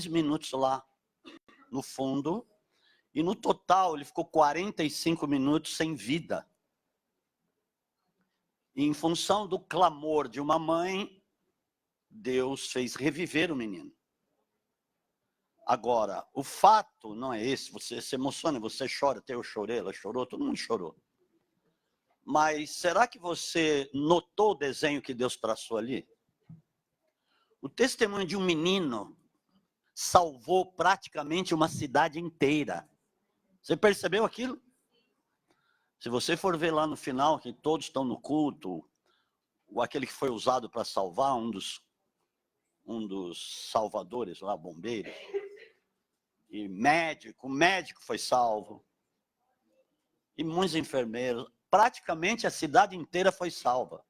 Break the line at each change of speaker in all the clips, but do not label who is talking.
minutos lá no fundo, e no total ele ficou 45 minutos sem vida. E em função do clamor de uma mãe, Deus fez reviver o menino. Agora, o fato não é esse, você se emociona, você chora, até eu chorei, ela chorou, todo mundo chorou. Mas será que você notou o desenho que Deus traçou ali? O testemunho de um menino salvou praticamente uma cidade inteira. Você percebeu aquilo? Se você for ver lá no final, que todos estão no culto, ou aquele que foi usado para salvar, um dos salvadores lá, bombeiros, e o médico foi salvo, e muitos enfermeiros, praticamente a cidade inteira foi salva.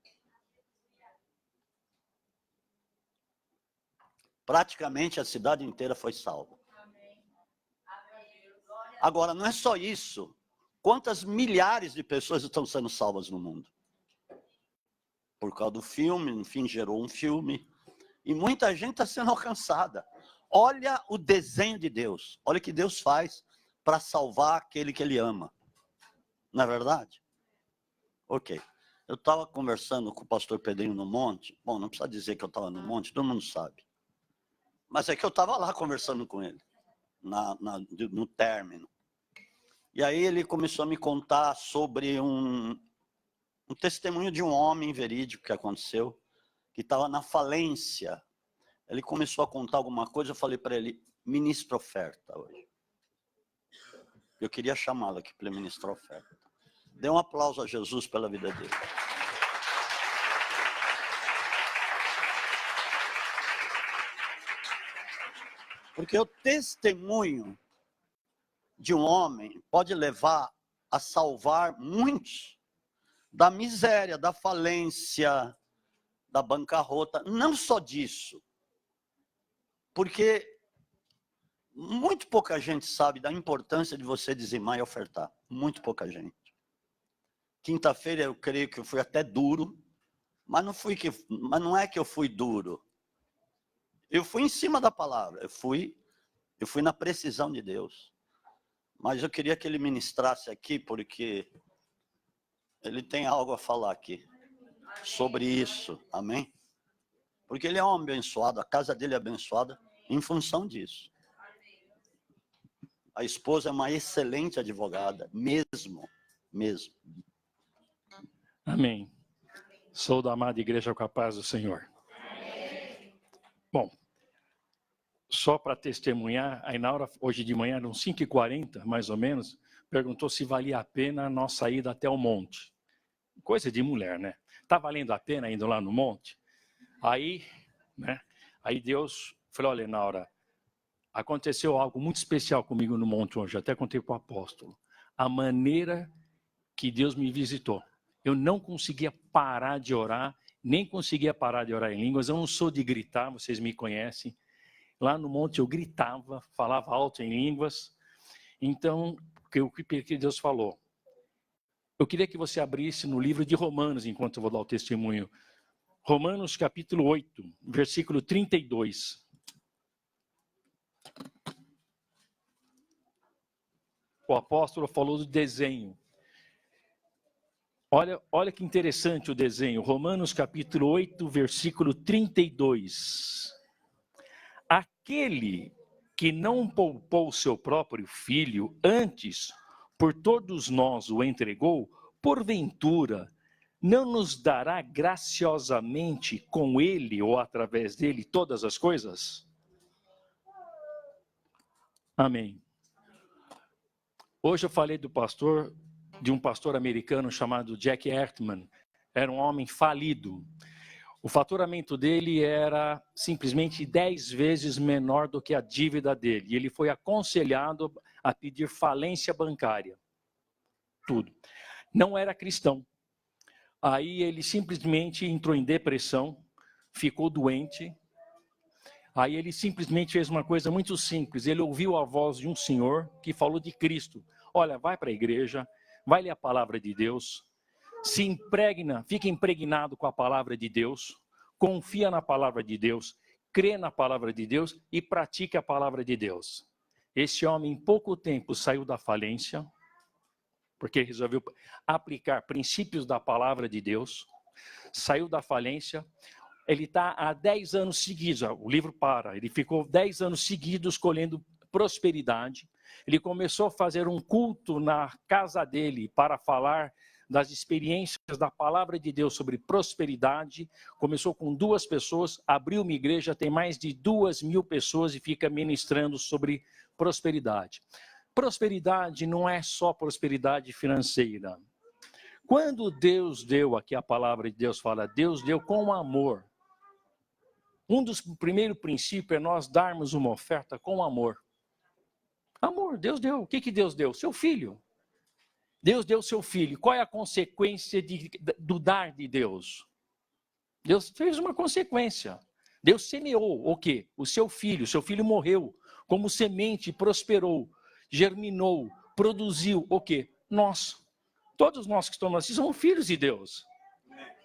Praticamente a cidade inteira foi salva. Agora, não é só isso. Quantas milhares de pessoas estão sendo salvas no mundo? Por causa do filme, enfim, gerou um filme. E muita gente está sendo alcançada. Olha o desenho de Deus. Olha o que Deus faz para salvar aquele que Ele ama. Não é verdade? Ok. Eu estava conversando com o pastor Pedrinho no monte. Bom, não precisa dizer que eu estava no monte, todo mundo sabe. Mas é que eu estava lá conversando com ele, no término. E aí ele começou a me contar sobre um testemunho de um homem verídico que aconteceu, que estava na falência. Ele começou a contar alguma coisa, eu falei para ele, ministra oferta hoje. Eu queria chamá-lo aqui para ministrar oferta. Dê um aplauso a Jesus pela vida dele. Porque o testemunho de um homem pode levar a salvar muitos da miséria, da falência, da bancarrota. Não só disso. Porque muito pouca gente sabe da importância de você dizimar e ofertar. Muito pouca gente. Quinta-feira eu creio que eu fui até duro, mas não é que eu fui duro. Eu fui em cima da palavra, eu fui na precisão de Deus. Mas eu queria que ele ministrasse aqui, porque ele tem algo a falar aqui sobre isso, amém? Porque ele é um homem abençoado, a casa dele é abençoada em função disso. A esposa é uma excelente advogada, mesmo.
Amém. Sou da amada igreja com a paz do Senhor. Bom, só para testemunhar, aí na hora, hoje de manhã, eram 5h40, mais ou menos, perguntou se valia a pena a nossa ida até o monte. Coisa de mulher, né? Tá valendo a pena indo lá no monte? Aí Deus falou, olha, na hora, aconteceu algo muito especial comigo no monte hoje, até contei para o apóstolo. A maneira que Deus me visitou. Eu não conseguia parar de orar, nem conseguia parar de orar em línguas. Eu não sou de gritar, vocês me conhecem. Lá no monte eu gritava, falava alto em línguas. Então, o que Deus falou? Eu queria que você abrisse no livro de Romanos, enquanto eu vou dar o testemunho. Romanos capítulo 8, versículo 32. O apóstolo falou do desenho. Olha que interessante o desenho. Romanos capítulo 8, versículo 32. Aquele que não poupou seu próprio filho, antes por todos nós o entregou, porventura não nos dará graciosamente com ele ou através dele todas as coisas? Amém. Hoje eu falei de um pastor americano chamado Jack Ertman. Era um homem falido. O faturamento dele era simplesmente 10 vezes menor do que a dívida dele. E ele foi aconselhado a pedir falência bancária. Tudo. Não era cristão. Aí ele simplesmente entrou em depressão, ficou doente. Aí ele simplesmente fez uma coisa muito simples. Ele ouviu a voz de um senhor que falou de Cristo. Olha, vai para a igreja, vai ler a palavra de Deus, se impregna, fica impregnado com a palavra de Deus, confia na palavra de Deus, crê na palavra de Deus e pratica a palavra de Deus. Esse homem, em pouco tempo, saiu da falência, porque resolveu aplicar princípios da palavra de Deus, saiu da falência. Ele está há 10 anos seguidos, o livro para, ele ficou 10 anos seguidos colhendo prosperidade. Ele começou a fazer um culto na casa dele para falar das experiências da palavra de Deus sobre prosperidade. Começou com 2 pessoas, abriu uma igreja, tem mais de 2.000 pessoas e fica ministrando sobre prosperidade. Prosperidade não é só prosperidade financeira. Quando Deus deu, aqui a palavra de Deus fala, Deus deu com amor. Um dos primeiros princípios é nós darmos uma oferta com amor. Amor, Deus deu. O que Deus deu? Seu filho. Deus deu seu filho. Qual é a consequência do dar de Deus? Deus fez uma consequência. Deus semeou o quê? O seu filho. Seu filho morreu como semente, prosperou, germinou, produziu o quê? Nós. Todos nós que estamos aqui somos filhos de Deus.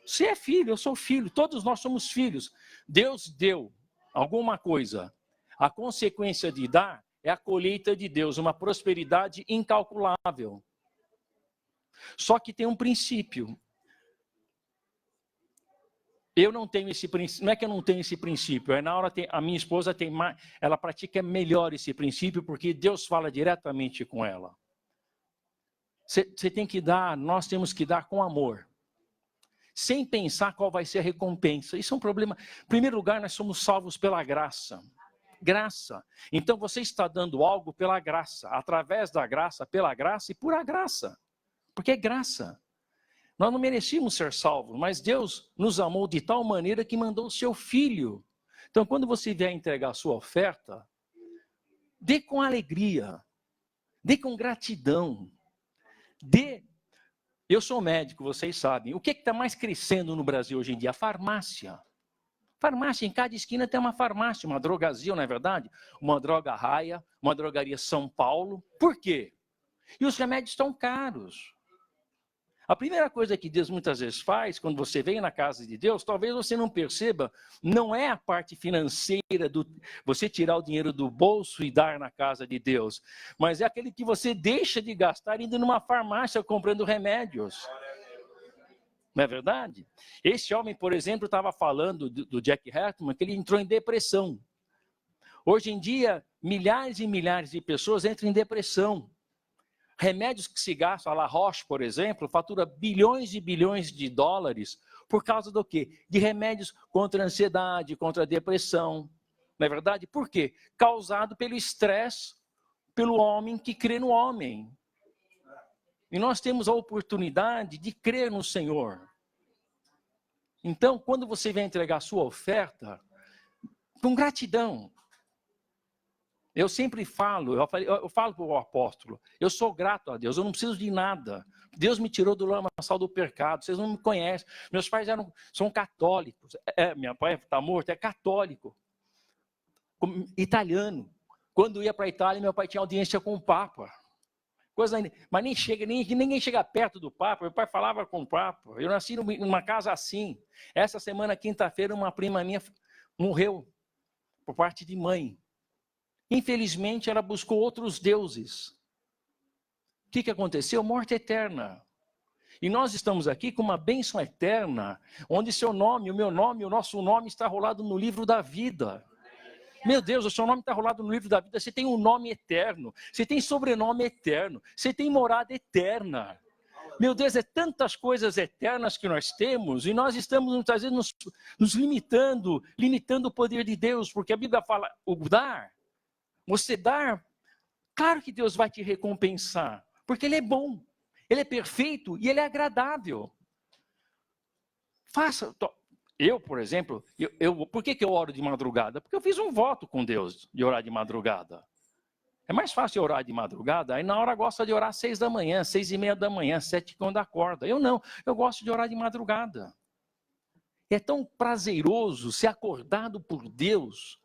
Você é filho, eu sou filho, todos nós somos filhos. Deus deu alguma coisa. A consequência de dar é a colheita de Deus, uma prosperidade incalculável. Só que tem um princípio. Eu não tenho esse princípio, não é que eu não tenho esse princípio, é na hora a minha esposa tem mais, ela pratica melhor esse princípio porque Deus fala diretamente com ela. Você tem que dar, nós temos que dar com amor. Sem pensar qual vai ser a recompensa. Isso é um problema. Em primeiro lugar, nós somos salvos pela graça. Graça. Então você está dando algo pela graça, através da graça, pela graça e por a graça. Porque é graça. Nós não merecíamos ser salvos, mas Deus nos amou de tal maneira que mandou o seu filho. Então, quando você vier entregar a sua oferta, dê com alegria, dê com gratidão, dê. Eu sou médico, vocês sabem. O que está mais crescendo no Brasil hoje em dia? A farmácia. Farmácia, em cada esquina tem uma farmácia, uma drogazil, não é verdade? Uma droga Raia, uma drogaria São Paulo. Por quê? E os remédios estão caros. A primeira coisa que Deus muitas vezes faz, quando você vem na casa de Deus, talvez você não perceba, não é a parte financeira, você tirar o dinheiro do bolso e dar na casa de Deus, mas é aquele que você deixa de gastar indo numa farmácia comprando remédios. Não é verdade? Esse homem, por exemplo, estava falando do Jack Hartman, que ele entrou em depressão. Hoje em dia, milhares e milhares de pessoas entram em depressão. Remédios que se gastam, a La Roche, por exemplo, fatura bilhões e bilhões de dólares por causa do quê? De remédios contra a ansiedade, contra a depressão. Não é verdade? Por quê? Causado pelo estresse, pelo homem que crê no homem. E nós temos a oportunidade de crer no Senhor. Então, quando você vem entregar a sua oferta, com gratidão. Eu sempre falo, eu falo para o apóstolo, eu sou grato a Deus, eu não preciso de nada. Deus me tirou do lamaçal do pecado, vocês não me conhecem. Meus pais são católicos. Meu pai está morto, é católico. Italiano. Quando ia para a Itália, meu pai tinha audiência com o Papa. Mas ninguém chega perto do Papa. Meu pai falava com o Papa. Eu nasci numa casa assim. Essa semana, quinta-feira, uma prima minha morreu por parte de mãe. Infelizmente, ela buscou outros deuses. O que aconteceu? Morte eterna. E nós estamos aqui com uma bênção eterna, onde seu nome, o meu nome, o nosso nome está rolado no livro da vida. Meu Deus, o seu nome está rolado no livro da vida. Você tem um nome eterno, você tem sobrenome eterno, você tem morada eterna. Meu Deus, é tantas coisas eternas que nós temos, e nós estamos muitas vezes nos limitando o poder de Deus, porque a Bíblia fala, o dar. Você dar, claro que Deus vai te recompensar, porque Ele é bom, Ele é perfeito e Ele é agradável. Faça. Eu, por exemplo, por que eu oro de madrugada? Porque eu fiz um voto com Deus de orar de madrugada. É mais fácil orar de madrugada, aí na hora gosta de orar às 6 da manhã, 6:30 da manhã, 7 quando acorda. Eu não, eu gosto de orar de madrugada. É tão prazeroso ser acordado por Deus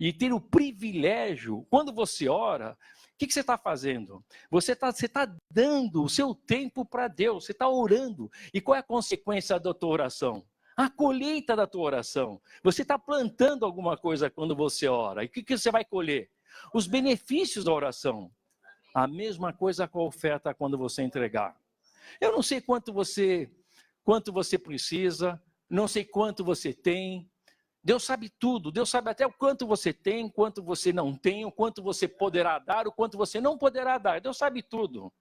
e ter o privilégio, quando você ora, o que você está fazendo? Você está dando o seu tempo para Deus, você está orando. E qual é a consequência da tua oração? a colheita da tua oração. Você está plantando alguma coisa quando você ora. E o que você vai colher? Os benefícios da oração. A mesma coisa com a oferta quando você entregar. Eu não sei quanto você precisa, não sei quanto você tem. Deus sabe tudo, Deus sabe até o quanto você tem, quanto você não tem, o quanto você poderá dar, o quanto você não poderá dar. Deus sabe tudo.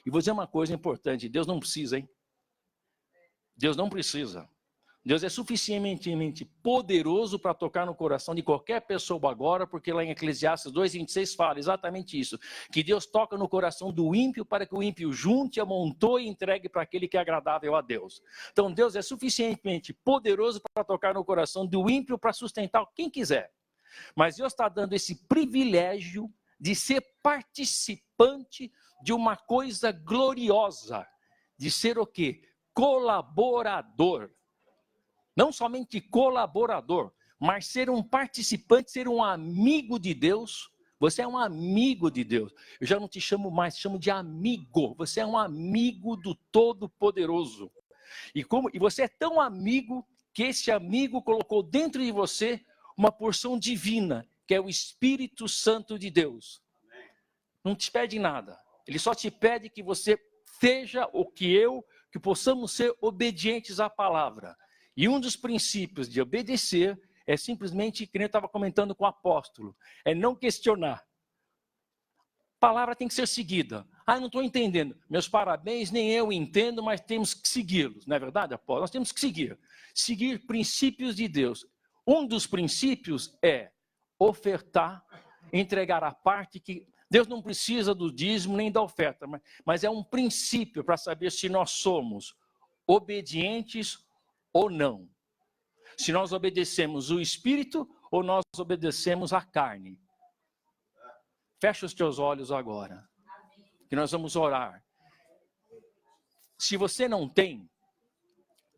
E vou dizer uma coisa importante, Deus não precisa, hein? Deus não precisa. Deus é suficientemente poderoso para tocar no coração de qualquer pessoa agora, porque lá em Eclesiastes 2:26 fala exatamente isso, que Deus toca no coração do ímpio para que o ímpio junte, amontoe e entregue para aquele que é agradável a Deus. Então Deus é suficientemente poderoso para tocar no coração do ímpio para sustentar quem quiser. Mas Deus está dando esse privilégio de ser participante de uma coisa gloriosa, de ser o quê? Colaborador. Não somente colaborador, mas ser um participante, ser um amigo de Deus. Você é um amigo de Deus. Eu já não te chamo mais, te chamo de amigo. Você é um amigo do Todo-Poderoso. E você é tão amigo que esse amigo colocou dentro de você uma porção divina, que é o Espírito Santo de Deus. Não te pede nada. Ele só te pede que você seja que possamos ser obedientes à palavra. E um dos princípios de obedecer é simplesmente, que nem eu estava comentando com o apóstolo, é não questionar. A palavra tem que ser seguida. Eu não estou entendendo. Meus parabéns, nem eu entendo, mas temos que segui-los. Não é verdade, apóstolo? Nós temos que seguir. Seguir princípios de Deus. Um dos princípios é ofertar, entregar a parte que... Deus não precisa do dízimo nem da oferta, mas é um princípio para saber se nós somos obedientes ou não. Se nós obedecemos o Espírito ou nós obedecemos a carne. Fecha os teus olhos agora, que nós vamos orar. Se você não tem,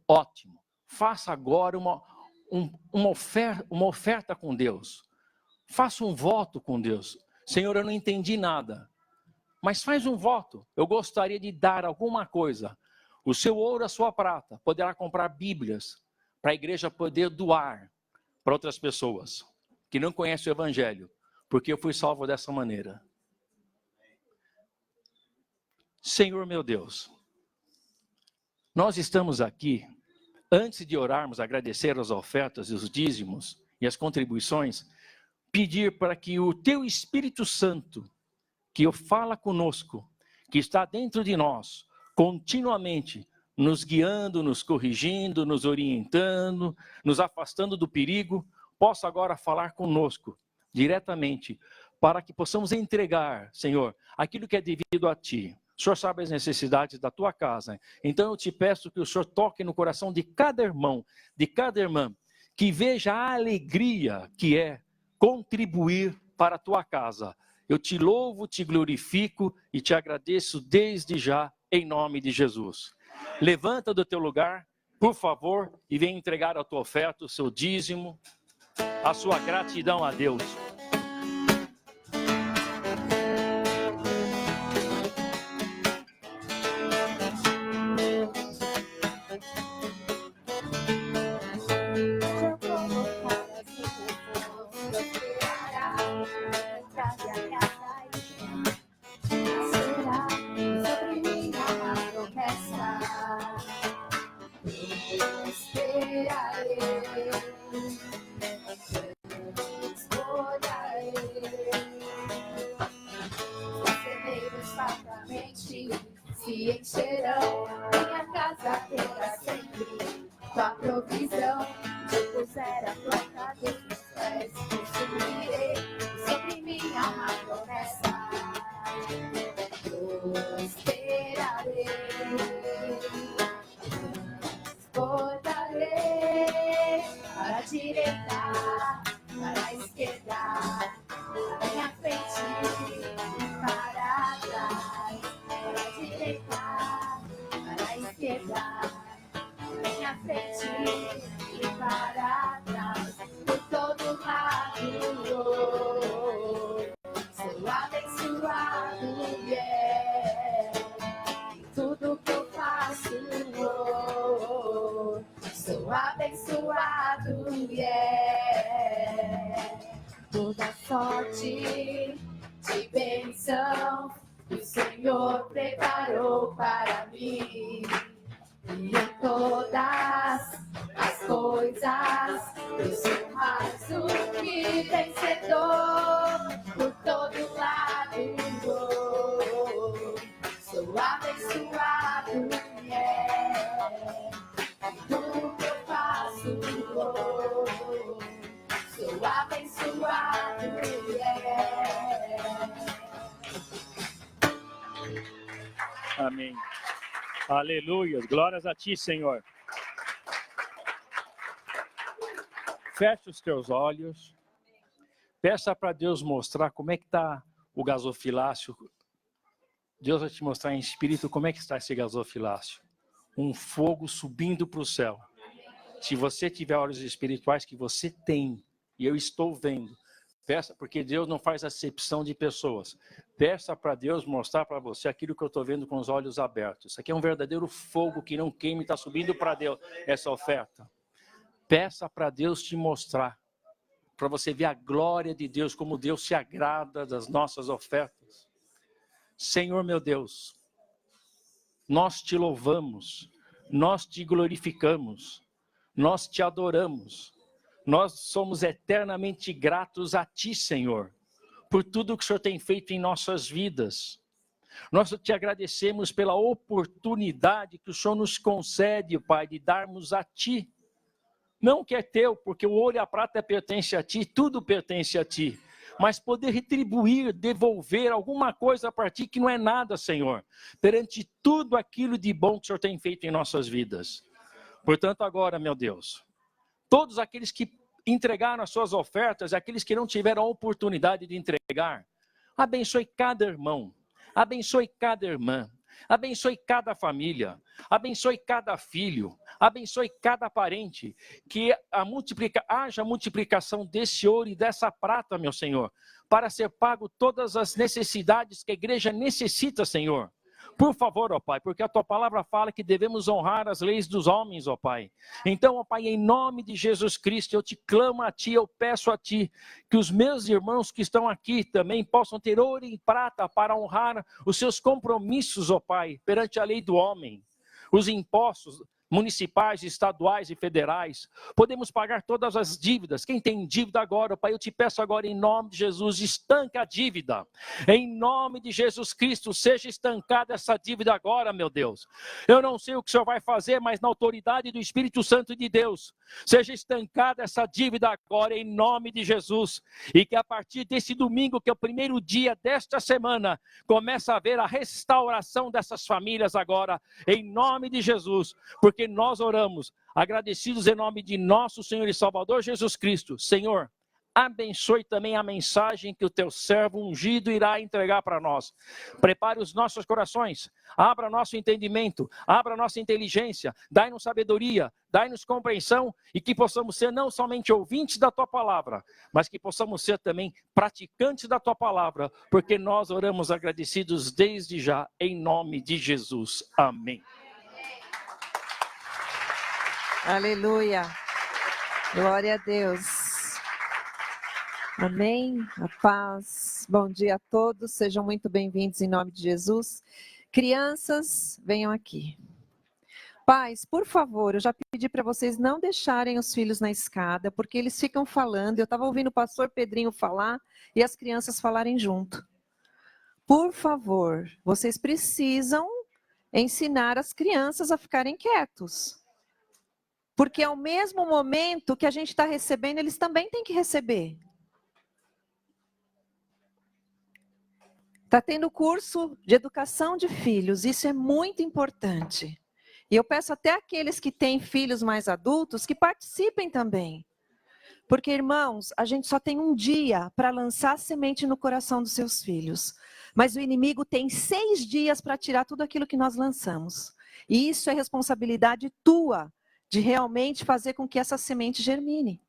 ótimo. Faça agora uma oferta com Deus. Faça um voto com Deus. Senhor, eu não entendi nada, mas faz um voto. Eu gostaria de dar alguma coisa. O seu ouro, a sua prata, poderá comprar Bíblias para a igreja poder doar para outras pessoas que não conhecem o Evangelho, porque eu fui salvo dessa maneira. Senhor meu Deus, nós estamos aqui, antes de orarmos, agradecer as ofertas e os dízimos e as contribuições, pedir para que o Teu Espírito Santo, que fala conosco, que está dentro de nós, continuamente nos guiando, nos corrigindo, nos orientando, nos afastando do perigo, possa agora falar conosco diretamente, para que possamos entregar, Senhor, aquilo que é devido a Ti. O Senhor sabe as necessidades da Tua casa, então eu te peço que o Senhor toque no coração de cada irmão, de cada irmã, que veja a alegria que é contribuir para a Tua casa. Eu te louvo, te glorifico e te agradeço desde já, em nome de Jesus. Levanta do teu lugar, por favor, e vem entregar a tua oferta, o seu dízimo, a sua gratidão a Deus.
Se encherão, minha casa terá sempre tua provisão. Se puser a tua cabeça, consumirei sobre minha alma. de bênção que o Senhor preparou para mim. E em todas as coisas eu sou mais do que vencedor. Por todo lado vou, sou abençoado, tudo que eu faço vou, sou abençoado,
Amém. Aleluia. Glórias a ti, Senhor. Feche os teus olhos. Peça para Deus mostrar como é que está o gasofilácio. Deus vai te mostrar em espírito como é que está esse gasofilácio. Um fogo subindo para o céu. Se você tiver olhos espirituais que você tem, e eu estou vendo, peça, porque Deus não faz acepção de pessoas. Peça para Deus mostrar para você aquilo que eu estou vendo com os olhos abertos. Isso aqui é um verdadeiro fogo que não queima e está subindo para Deus, essa oferta. Peça para Deus te mostrar, para você ver a glória de Deus, como Deus se agrada das nossas ofertas. Senhor meu Deus, nós te louvamos, nós te glorificamos, nós te adoramos. Nós somos eternamente gratos a ti, Senhor, por tudo que o Senhor tem feito em nossas vidas. Nós te agradecemos pela oportunidade que o Senhor nos concede, Pai, de darmos a ti. Não que é teu, porque o ouro e a prata pertence a ti, tudo pertence a ti. Mas poder retribuir, devolver alguma coisa para ti que não é nada, Senhor, perante tudo aquilo de bom que o Senhor tem feito em nossas vidas. Portanto, agora, meu Deus, todos aqueles que entregaram as suas ofertas, aqueles que não tiveram a oportunidade de entregar, abençoe cada irmão, abençoe cada irmã, abençoe cada família, abençoe cada filho, abençoe cada parente, que haja multiplicação desse ouro e dessa prata, meu Senhor, para ser pago todas as necessidades que a igreja necessita, Senhor. Por favor, ó Pai, porque a tua palavra fala que devemos honrar as leis dos homens, ó Pai. Então, ó Pai, em nome de Jesus Cristo, eu te clamo a ti, eu peço a ti, que os meus irmãos que estão aqui também possam ter ouro e prata para honrar os seus compromissos, ó Pai, perante a lei do homem, os impostos municipais, estaduais e federais. Podemos pagar todas as dívidas. Quem tem dívida agora, Pai, eu te peço agora em nome de Jesus, estanca a dívida. Em nome de Jesus Cristo, seja estancada essa dívida agora, meu Deus. Eu não sei o que o Senhor vai fazer, mas na autoridade do Espírito Santo de Deus, seja estancada essa dívida agora em nome de Jesus. E que a partir desse domingo, que é o primeiro dia desta semana, comece a haver a restauração dessas famílias agora, em nome de Jesus. Porque nós oramos, agradecidos em nome de nosso Senhor e Salvador Jesus Cristo. Senhor, abençoe também a mensagem que o teu servo ungido irá entregar para nós. Prepare os nossos corações, abra nosso entendimento, abra nossa inteligência, dai-nos sabedoria, dai-nos compreensão e que possamos ser não somente ouvintes da tua palavra, mas que possamos ser também praticantes da tua palavra, porque nós oramos agradecidos desde já, em nome de Jesus. Amém.
Aleluia. Glória a Deus. Amém. A paz. Bom dia a todos. Sejam muito bem-vindos em nome de Jesus. Crianças, venham aqui. Pais, por favor, eu já pedi para vocês não deixarem os filhos na escada, porque eles ficam falando. Eu estava ouvindo o pastor Pedrinho falar e as crianças falarem junto. Por favor, vocês precisam ensinar as crianças a ficarem quietos. Porque ao mesmo momento que a gente está recebendo, eles também têm que receber. Está tendo curso de educação de filhos, isso é muito importante. E eu peço até aqueles que têm filhos mais adultos que participem também. Porque, irmãos, a gente só tem um dia para lançar semente no coração dos seus filhos. Mas o inimigo tem 6 dias para tirar tudo aquilo que nós lançamos. E isso é responsabilidade tua, de realmente fazer com que essa semente germine.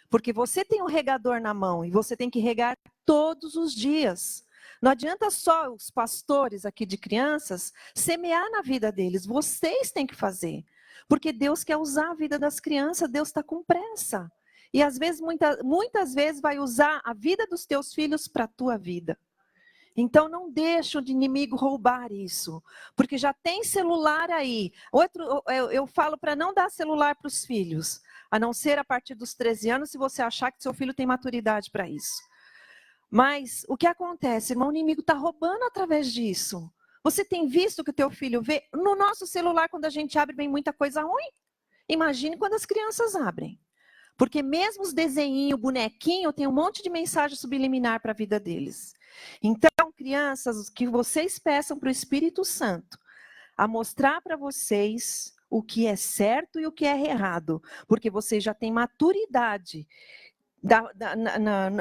Porque você tem um regador na mão e você tem que regar todos os dias. Não adianta só os pastores aqui de crianças semear na vida deles, vocês têm que fazer. Porque Deus quer usar a vida das crianças, Deus está com pressa. E às vezes, muitas vezes vai usar a vida dos teus filhos para a tua vida. Então não deixa o inimigo roubar isso, porque já tem celular aí. Eu falo para não dar celular para os filhos, a não ser a partir dos 13 anos, se você achar que seu filho tem maturidade para isso. Mas o que acontece, irmão? O inimigo está roubando através disso. Você tem visto que o teu filho vê? No nosso celular, quando a gente abre, vem muita coisa ruim. Imagine quando as crianças abrem. Porque mesmo os desenhinhos, bonequinho, tem um monte de mensagem subliminar para a vida deles. Então, crianças, que vocês peçam para o Espírito Santo a mostrar para vocês o que é certo e o que é errado. Porque vocês já têm maturidade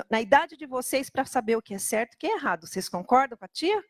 na idade de vocês para saber o que é certo e o que é errado. Vocês concordam com a tia?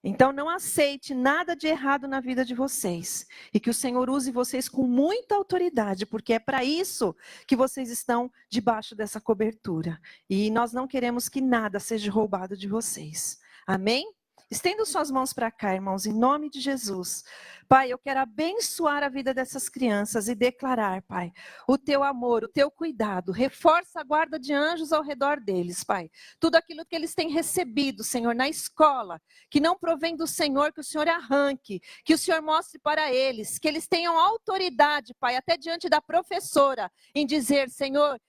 Então, não aceite nada de errado na vida de vocês. E que o Senhor use vocês com muita autoridade, porque é para isso que vocês estão debaixo dessa cobertura. E nós não queremos que nada seja roubado de vocês. Amém? Estenda suas mãos para cá, irmãos, em nome de Jesus. Pai, eu quero abençoar a vida dessas crianças e declarar, Pai, o teu amor, o teu cuidado. Reforça a guarda de anjos ao redor deles, Pai. Tudo aquilo que eles têm recebido, Senhor, na escola, que não provém do Senhor, que o Senhor arranque, que o Senhor mostre para eles, que eles tenham autoridade, Pai, até diante da professora, em dizer, Senhor,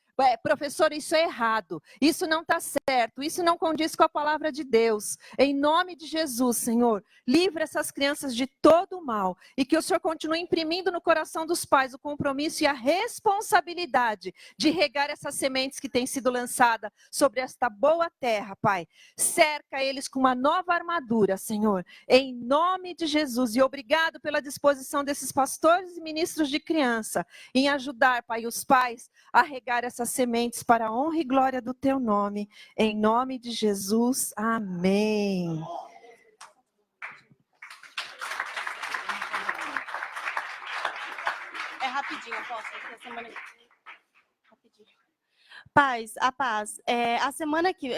professor, isso é errado, isso não está certo, isso não condiz com a palavra de Deus. Em nome de Jesus, Senhor, livre essas crianças de todo o mal e que o Senhor continue imprimindo no coração dos pais o compromisso e a responsabilidade de regar essas sementes que têm sido lançadas sobre esta boa terra, Pai. Cerca eles com uma nova armadura, Senhor, em nome de Jesus. E obrigado pela disposição desses pastores e ministros de criança em ajudar, Pai, os pais a regar essas sementes para a honra e glória do teu nome. Em nome de Jesus. Amém.
É rapidinho, posso? Rapidinho. A paz. A semana que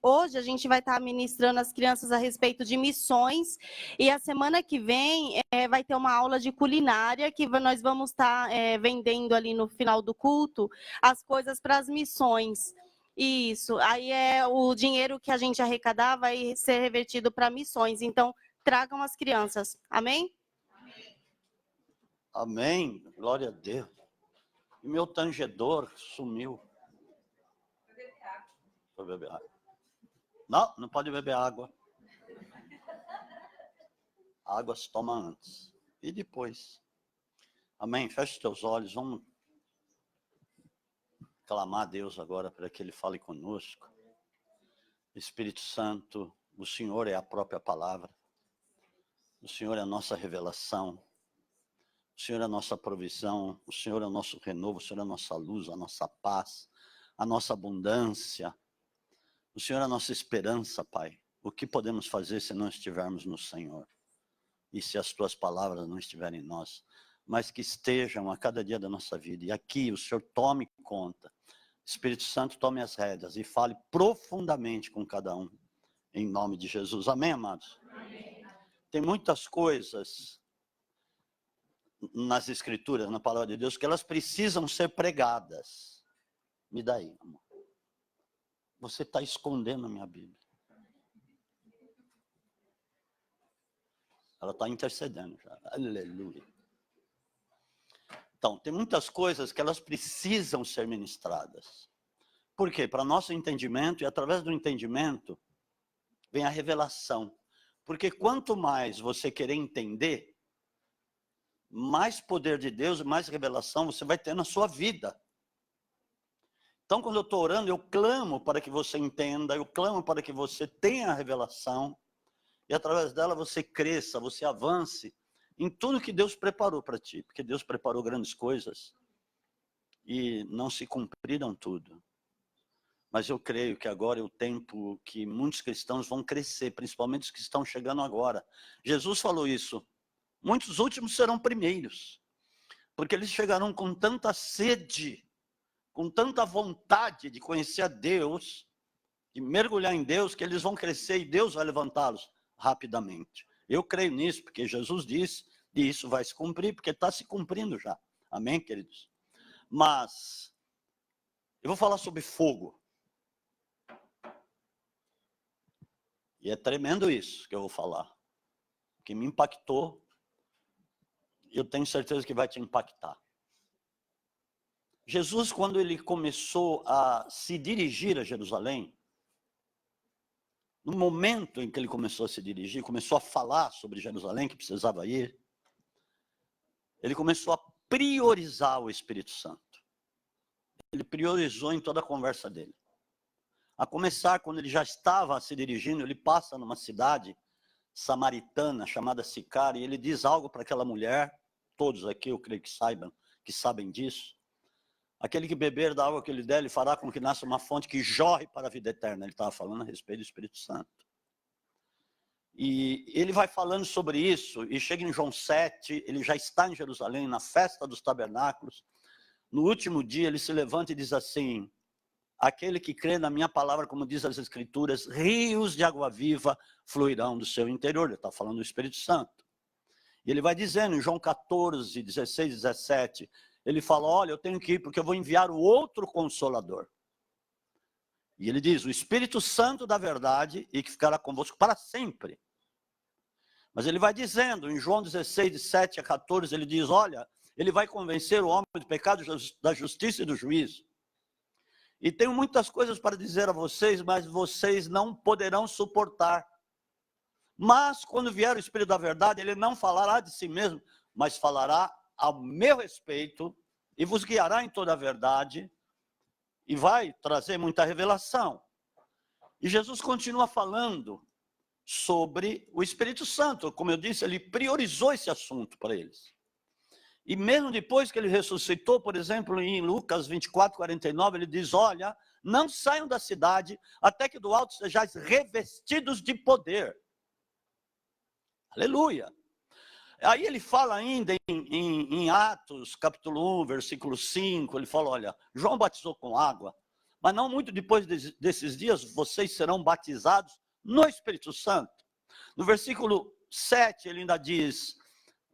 hoje a gente vai estar ministrando as crianças a respeito de missões e a semana que vem vai ter uma aula de culinária que nós vamos estar vendendo ali no final do culto as coisas para as missões. Isso. Aí o dinheiro que a gente arrecadar vai ser revertido para missões. Então tragam as crianças. Amém?
Amém. Glória a Deus. E meu tangedor sumiu. Vou beber água. Não, não pode beber água. A água se toma antes. E depois. Amém? Feche os teus olhos. Vamos clamar a Deus agora para que Ele fale conosco. Espírito Santo, o Senhor é a própria palavra. O Senhor é a nossa revelação. O Senhor é a nossa provisão. O Senhor é o nosso renovo. O Senhor é a nossa luz, a nossa paz, a nossa abundância. O Senhor é a nossa esperança, Pai. O que podemos fazer se não estivermos no Senhor? E se as tuas palavras não estiverem em nós? Mas que estejam a cada dia da nossa vida. E aqui o Senhor tome conta. Espírito Santo, tome as rédeas e fale profundamente com cada um. Em nome de Jesus. Amém, amados? Amém. Tem muitas coisas nas Escrituras, na palavra de Deus, que elas precisam ser pregadas. Me dá aí, amor. Você está escondendo a minha Bíblia. Ela está intercedendo já. Aleluia. Então, tem muitas coisas que elas precisam ser ministradas. Por quê? Para nosso entendimento, e através do entendimento, vem a revelação. Porque quanto mais você querer entender, mais poder de Deus e mais revelação você vai ter na sua vida. Então, quando eu estou orando, eu clamo para que você entenda, eu clamo para que você tenha a revelação, e através dela você cresça, você avance em tudo que Deus preparou para ti, porque Deus preparou grandes coisas, e não se cumpriram tudo. Mas eu creio que agora é o tempo que muitos cristãos vão crescer, principalmente os que estão chegando agora. Jesus falou isso, muitos últimos serão primeiros, porque eles chegarão com tanta sede, com tanta vontade de conhecer a Deus, de mergulhar em Deus, que eles vão crescer e Deus vai levantá-los rapidamente. Eu creio nisso, porque Jesus disse, e isso vai se cumprir, porque está se cumprindo já. Amém, queridos? Mas Eu vou falar sobre fogo. E é tremendo isso que eu vou falar. Que me impactou. E eu tenho certeza que vai te impactar. Jesus, quando ele começou a se dirigir a Jerusalém, no momento em que ele começou a se dirigir, começou a falar sobre Jerusalém, que precisava ir, ele começou a priorizar o Espírito Santo. Ele priorizou em toda a conversa dele. A começar, quando ele já estava se dirigindo, ele passa numa cidade samaritana chamada Sicar, e ele diz algo para aquela mulher, todos aqui eu creio que sabem disso. Aquele que beber da água que ele der, ele fará com que nasça uma fonte que jorre para a vida eterna. Ele estava falando a respeito do Espírito Santo. E ele vai falando sobre isso, e chega em João 7, ele já está em Jerusalém, na festa dos tabernáculos. No último dia, ele se levanta e diz assim: aquele que crê na minha palavra, como diz as Escrituras, rios de água viva fluirão do seu interior. Ele está falando do Espírito Santo. E ele vai dizendo em João 14, 16, 17, ele fala: olha, eu tenho que ir porque eu vou enviar o outro Consolador. E ele diz: o Espírito Santo da verdade, e que ficará convosco para sempre. Mas ele vai dizendo, em João 16, de 7 a 14, ele diz: olha, ele vai convencer o homem do pecado, da justiça e do juízo. E tenho muitas coisas para dizer a vocês, mas vocês não poderão suportar. Mas quando vier o Espírito da verdade, ele não falará de si mesmo, mas falará ao meu respeito, e vos guiará em toda a verdade, e vai trazer muita revelação. E Jesus continua falando sobre o Espírito Santo. Como eu disse, ele priorizou esse assunto para eles. E mesmo depois que ele ressuscitou, por exemplo, em Lucas 24, 49, ele diz: olha, não saiam da cidade, até que do alto sejais revestidos de poder. Aleluia! Aí ele fala ainda em Atos, capítulo 1, versículo 5, ele fala: olha, João batizou com água, mas não muito depois desses dias, vocês serão batizados no Espírito Santo. No versículo 7, ele ainda diz,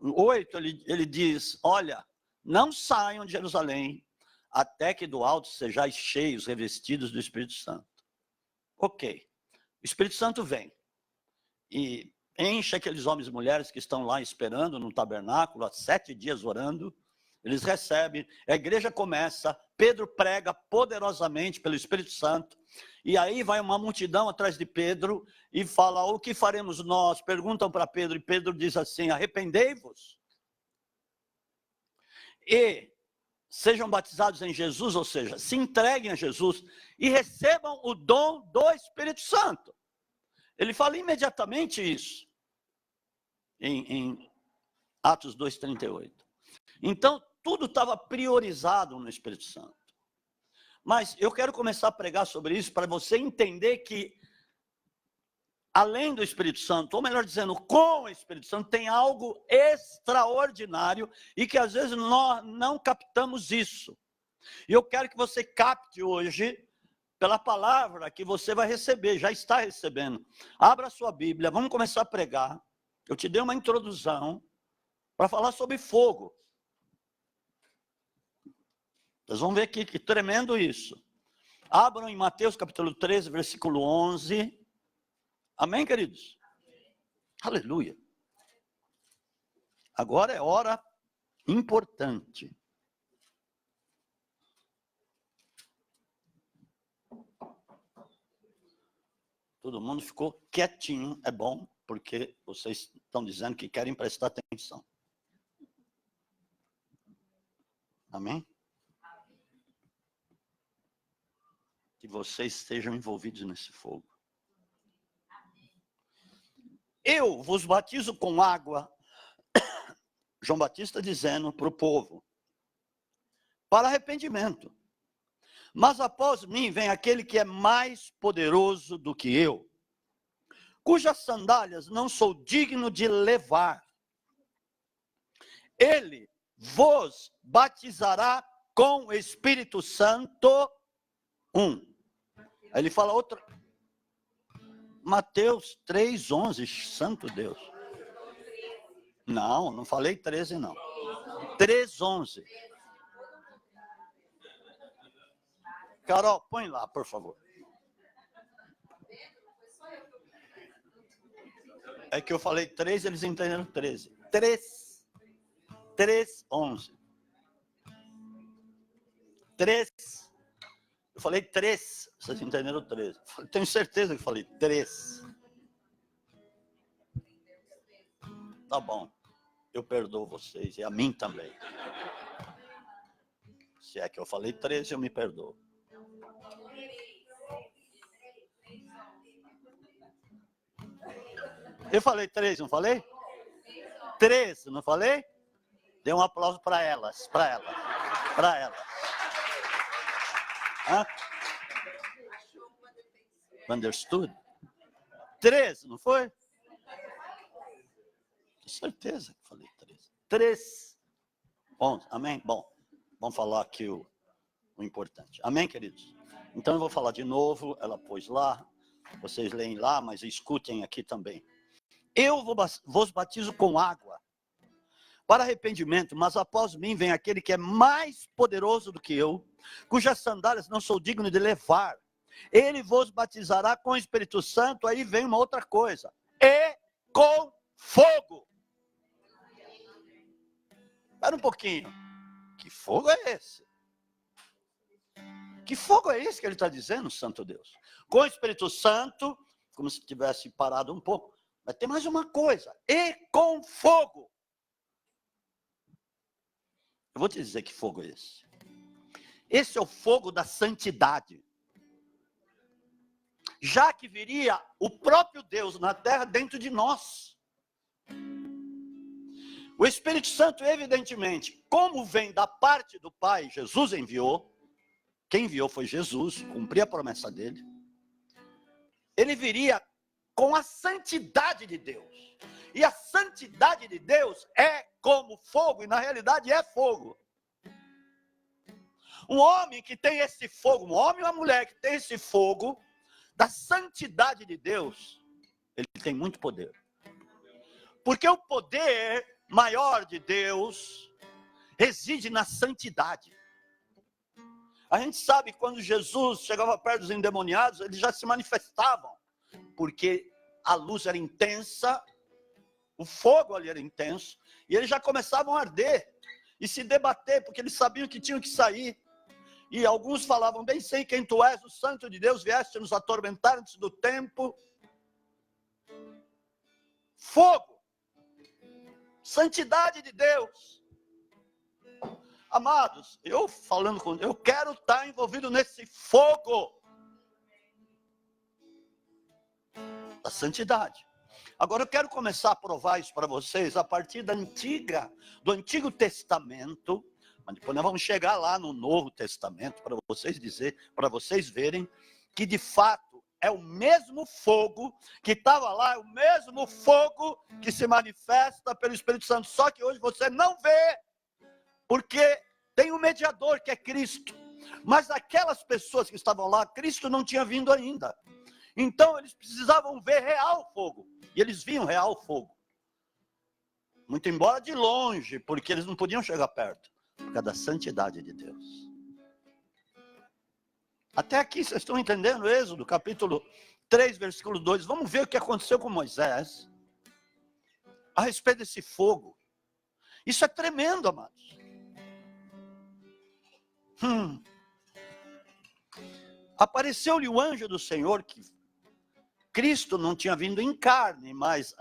8, ele diz: olha, não saiam de Jerusalém, até que do alto sejais cheios, revestidos do Espírito Santo. Ok, o Espírito Santo vem, e enche aqueles homens e mulheres que estão lá esperando no tabernáculo, há 7 dias orando, eles recebem, a igreja começa, Pedro prega poderosamente pelo Espírito Santo, e aí vai uma multidão atrás de Pedro, e fala: o que faremos nós? Perguntam para Pedro, e Pedro diz assim: arrependei-vos, e sejam batizados em Jesus, ou seja, se entreguem a Jesus, e recebam o dom do Espírito Santo. Ele fala imediatamente isso, em Atos 2,38. Então, tudo estava priorizado no Espírito Santo. Mas eu quero começar a pregar sobre isso para você entender que, além do Espírito Santo, ou melhor dizendo, com o Espírito Santo, tem algo extraordinário e que às vezes nós não captamos isso. E eu quero que você capte hoje, pela palavra que você vai receber, já está recebendo. Abra a sua Bíblia, vamos começar a pregar. Eu te dei uma introdução para falar sobre fogo. Vocês vão ver aqui que tremendo isso. Abram em Mateus capítulo 13, versículo 11. Amém, queridos? Aleluia. Agora é hora importante. Todo mundo ficou quietinho, é bom, porque vocês estão dizendo que querem prestar atenção. Amém? Que vocês estejam envolvidos nesse fogo. Eu vos batizo com água, João Batista dizendo para o povo, para arrependimento. Mas após mim vem aquele que é mais poderoso do que eu, cujas sandálias não sou digno de levar. Ele vos batizará com o Espírito Santo. Aí ele fala outra. Mateus 3:11, santo Deus. Não falei 13 não. 3:11. Carol, põe lá, por favor. É que eu falei 3, eles entenderam 13. 3, 11. 3. Eu falei 3, vocês entenderam 13. Tenho certeza que falei 3. Tá bom. Eu perdoo vocês e a mim também. Se é que eu falei 13, eu me perdoo. Eu falei 3, não falei? 3, não falei? Dê um aplauso para elas, para elas, para elas. Hã? Understood? 3, não foi? Com certeza que falei 3. 3, 11, amém? Bom, vamos falar aqui o importante. Amém, queridos? Então eu vou falar de novo, ela pôs lá, vocês leem lá, mas escutem aqui também. Eu vos batizo com água para arrependimento, mas após mim vem aquele que é mais poderoso do que eu, cujas sandálias não sou digno de levar. Ele vos batizará com o Espírito Santo, aí vem uma outra coisa, e com fogo. Espera um pouquinho, que fogo é esse? Que fogo é esse que ele está dizendo, Santo Deus? Com o Espírito Santo, como se tivesse parado um pouco, mas tem mais uma coisa, e com fogo. Eu vou te dizer que fogo é esse. Esse é o fogo da santidade. Já que viria o próprio Deus na terra dentro de nós. O Espírito Santo, evidentemente, como vem da parte do Pai, Jesus enviou. Quem enviou foi Jesus, cumprir a promessa dele. Ele viria com a santidade de Deus. E a santidade de Deus é como fogo, e na realidade é fogo. Um homem que tem esse fogo, um homem ou uma mulher que tem esse fogo da santidade de Deus, ele tem muito poder. Porque o poder maior de Deus reside na santidade. A gente sabe que quando Jesus chegava perto dos endemoniados, eles já se manifestavam, porque a luz era intensa, o fogo ali era intenso, e eles já começavam a arder e se debater, porque eles sabiam que tinham que sair. E alguns falavam, bem sei quem tu és, o Santo de Deus, vieste nos atormentar antes do tempo. Fogo, santidade de Deus. Amados, eu quero estar envolvido nesse fogo da santidade. Agora eu quero começar a provar isso para vocês a partir do Antigo Testamento, mas depois nós vamos chegar lá no Novo Testamento para vocês verem que de fato é o mesmo fogo que estava lá, é o mesmo fogo que se manifesta pelo Espírito Santo, só que hoje você não vê, porque tem um mediador que é Cristo. Mas aquelas pessoas que estavam lá, Cristo não tinha vindo ainda. Então eles precisavam ver real fogo. E eles viam real fogo. Muito embora de longe, porque eles não podiam chegar perto. Por causa da santidade de Deus. Até aqui vocês estão entendendo? Êxodo, capítulo 3, versículo 2. Vamos ver o que aconteceu com Moisés. A respeito desse fogo. Isso é tremendo, amados. Apareceu-lhe o anjo do Senhor, que Cristo não tinha vindo em carne, mas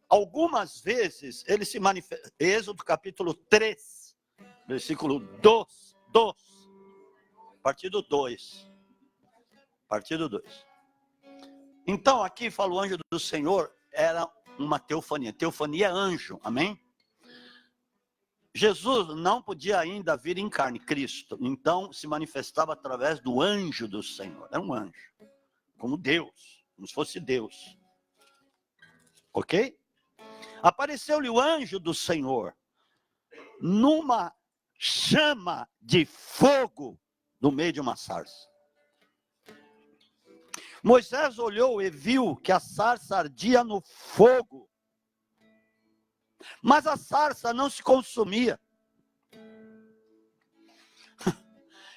algumas vezes ele se manifesta. Êxodo capítulo 3, versículo 2. A partir do 2. Então aqui fala o anjo do Senhor, era uma teofania. Teofania é anjo, amém? Jesus não podia ainda vir em carne, Cristo. Então se manifestava através do anjo do Senhor. Era um anjo, como Deus. Como se fosse Deus. Ok? Apareceu-lhe o anjo do Senhor numa chama de fogo no meio de uma sarça. Moisés olhou e viu que a sarça ardia no fogo, mas a sarça não se consumia.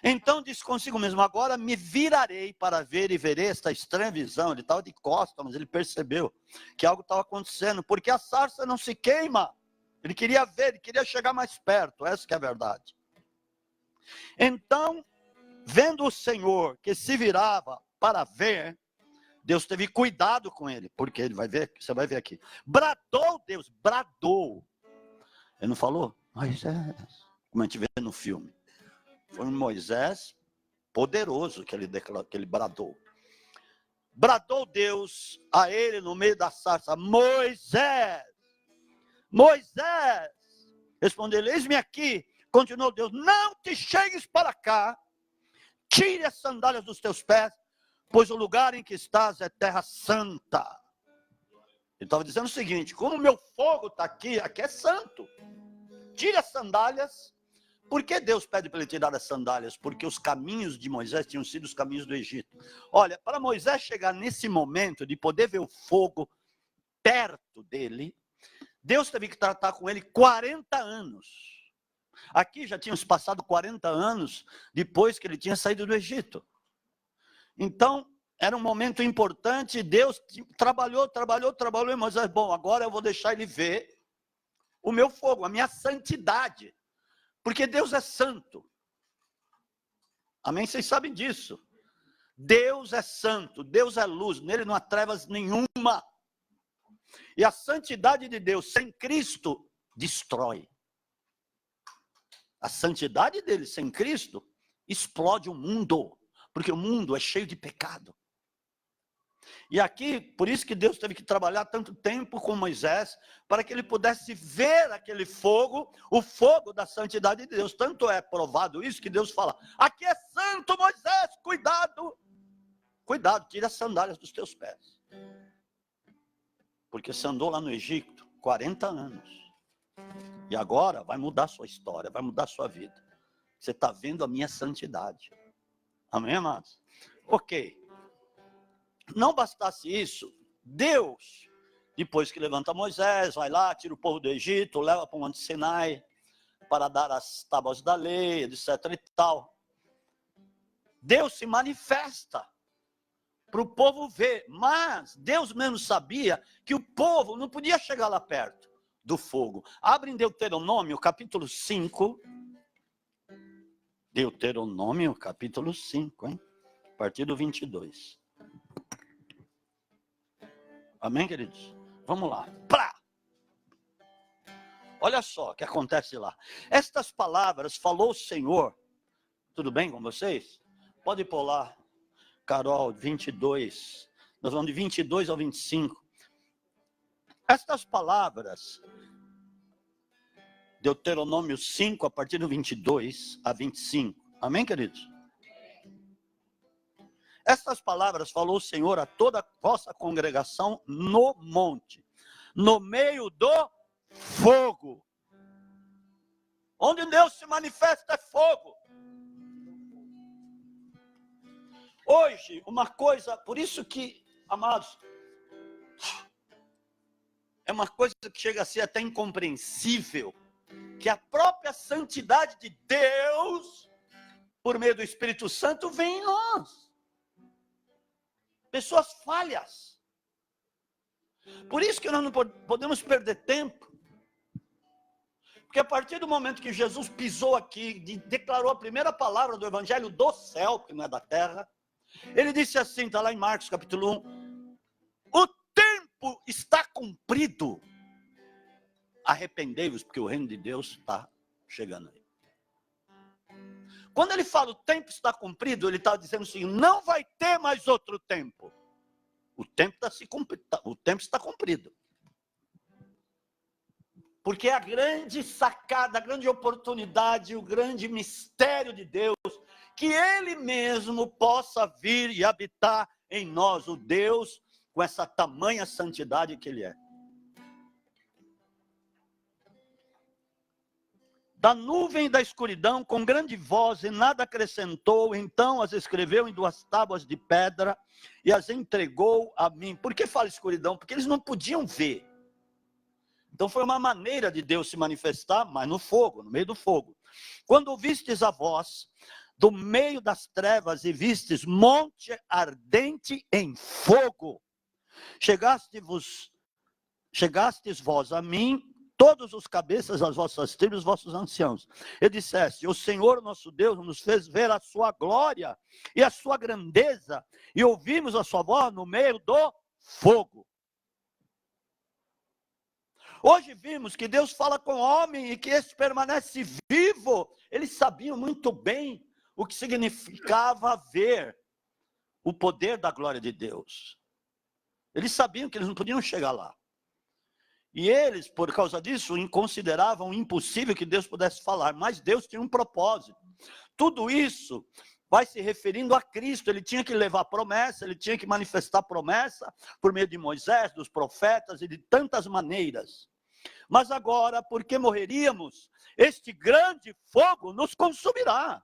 Então disse consigo mesmo, agora me virarei para ver e verei esta estranha visão. Ele estava de costas, mas ele percebeu que algo estava acontecendo, porque a sarça não se queima. Ele queria ver, ele queria chegar mais perto, essa que é a verdade. Então, vendo o Senhor que se virava para ver, Deus teve cuidado com ele, porque ele vai ver, você vai ver aqui. Bradou Deus, bradou. Ele não falou, Moisés, como a gente vê no filme. Foi um Moisés poderoso que ele declarou, que ele bradou. Bradou Deus a ele no meio da sarça, Moisés, Moisés. Respondeu ele, eis-me aqui. Continuou Deus, não te chegues para cá, tire as sandálias dos teus pés, pois o lugar em que estás é terra santa. Ele estava dizendo o seguinte, como o meu fogo está aqui, aqui é santo. Tire as sandálias. Por que Deus pede para ele tirar as sandálias? Porque os caminhos de Moisés tinham sido os caminhos do Egito. Olha, para Moisés chegar nesse momento de poder ver o fogo perto dele, Deus teve que tratar com ele 40 anos. Aqui já tinham se passado 40 anos depois que ele tinha saído do Egito. Então, era um momento importante, Deus trabalhou, e Moisés, bom, agora eu vou deixar ele ver o meu fogo, a minha santidade. Porque Deus é santo. Amém? Vocês sabem disso. Deus é santo, Deus é luz, nele não há trevas nenhuma. E a santidade de Deus sem Cristo destrói. A santidade dele sem Cristo explode o mundo, porque o mundo é cheio de pecado. E aqui, por isso que Deus teve que trabalhar tanto tempo com Moisés, para que ele pudesse ver aquele fogo, o fogo da santidade de Deus. Tanto é provado isso que Deus fala, aqui é santo, Moisés, cuidado. Cuidado, tira as sandálias dos teus pés. Porque você andou lá no Egito 40 anos. E agora vai mudar a sua história, vai mudar a sua vida. Você está vendo a minha santidade. Amém, amados? Ok. Não bastasse isso, Deus, depois que levanta Moisés, vai lá, tira o povo do Egito, leva para o Monte Sinai, para dar as tábuas da lei, etc. e tal. Deus se manifesta para o povo ver, mas Deus mesmo sabia que o povo não podia chegar lá perto do fogo. Abre em Deuteronômio, capítulo 5. Deuteronômio, capítulo 5, hein? A partir do 22. Amém, queridos? Vamos lá. Plá! Olha só o que acontece lá. Estas palavras falou o Senhor. Tudo bem com vocês? Pode pôr lá, Carol, 22. Nós vamos de 22 ao 25. Estas palavras, Deuteronômio 5, a partir do 22 a 25. Amém, queridos? Estas palavras falou o Senhor a toda a vossa congregação no monte, no meio do fogo. Onde Deus se manifesta é fogo. Hoje, uma coisa, por isso que, amados, é uma coisa que chega a ser até incompreensível, que a própria santidade de Deus, por meio do Espírito Santo, vem em nós. Pessoas falhas. Por isso que nós não podemos perder tempo. Porque a partir do momento que Jesus pisou aqui, declarou a primeira palavra do Evangelho do céu, que não é da terra, ele disse assim, está lá em Marcos capítulo 1, o tempo está cumprido. Arrependei-vos, porque o reino de Deus está chegando aí. Quando ele fala o tempo está cumprido, ele está dizendo assim, não vai ter mais outro tempo. O tempo está cumprido. Porque a grande sacada, a grande oportunidade, o grande mistério de Deus, que Ele mesmo possa vir e habitar em nós, o Deus com essa tamanha santidade que Ele é. Da nuvem e da escuridão, com grande voz, e nada acrescentou, então as escreveu em 2 tábuas de pedra, e as entregou a mim. Por que fala escuridão? Porque eles não podiam ver. Então foi uma maneira de Deus se manifestar, mas no fogo, no meio do fogo. Quando ouvistes a voz, do meio das trevas e vistes monte ardente em fogo. Chegastes vós a mim, todos os cabeças das vossas tribos, vossos anciãos. E disseste, o Senhor nosso Deus nos fez ver a sua glória e a sua grandeza, e ouvimos a sua voz no meio do fogo. Hoje vimos que Deus fala com o homem e que este permanece vivo. Eles sabiam muito bem o que significava ver o poder da glória de Deus. Eles sabiam que eles não podiam chegar lá. E eles, por causa disso, consideravam impossível que Deus pudesse falar. Mas Deus tinha um propósito. Tudo isso vai se referindo a Cristo. Ele tinha que levar promessa, ele tinha que manifestar promessa por meio de Moisés, dos profetas e de tantas maneiras. Mas agora, porque morreríamos, este grande fogo nos consumirá.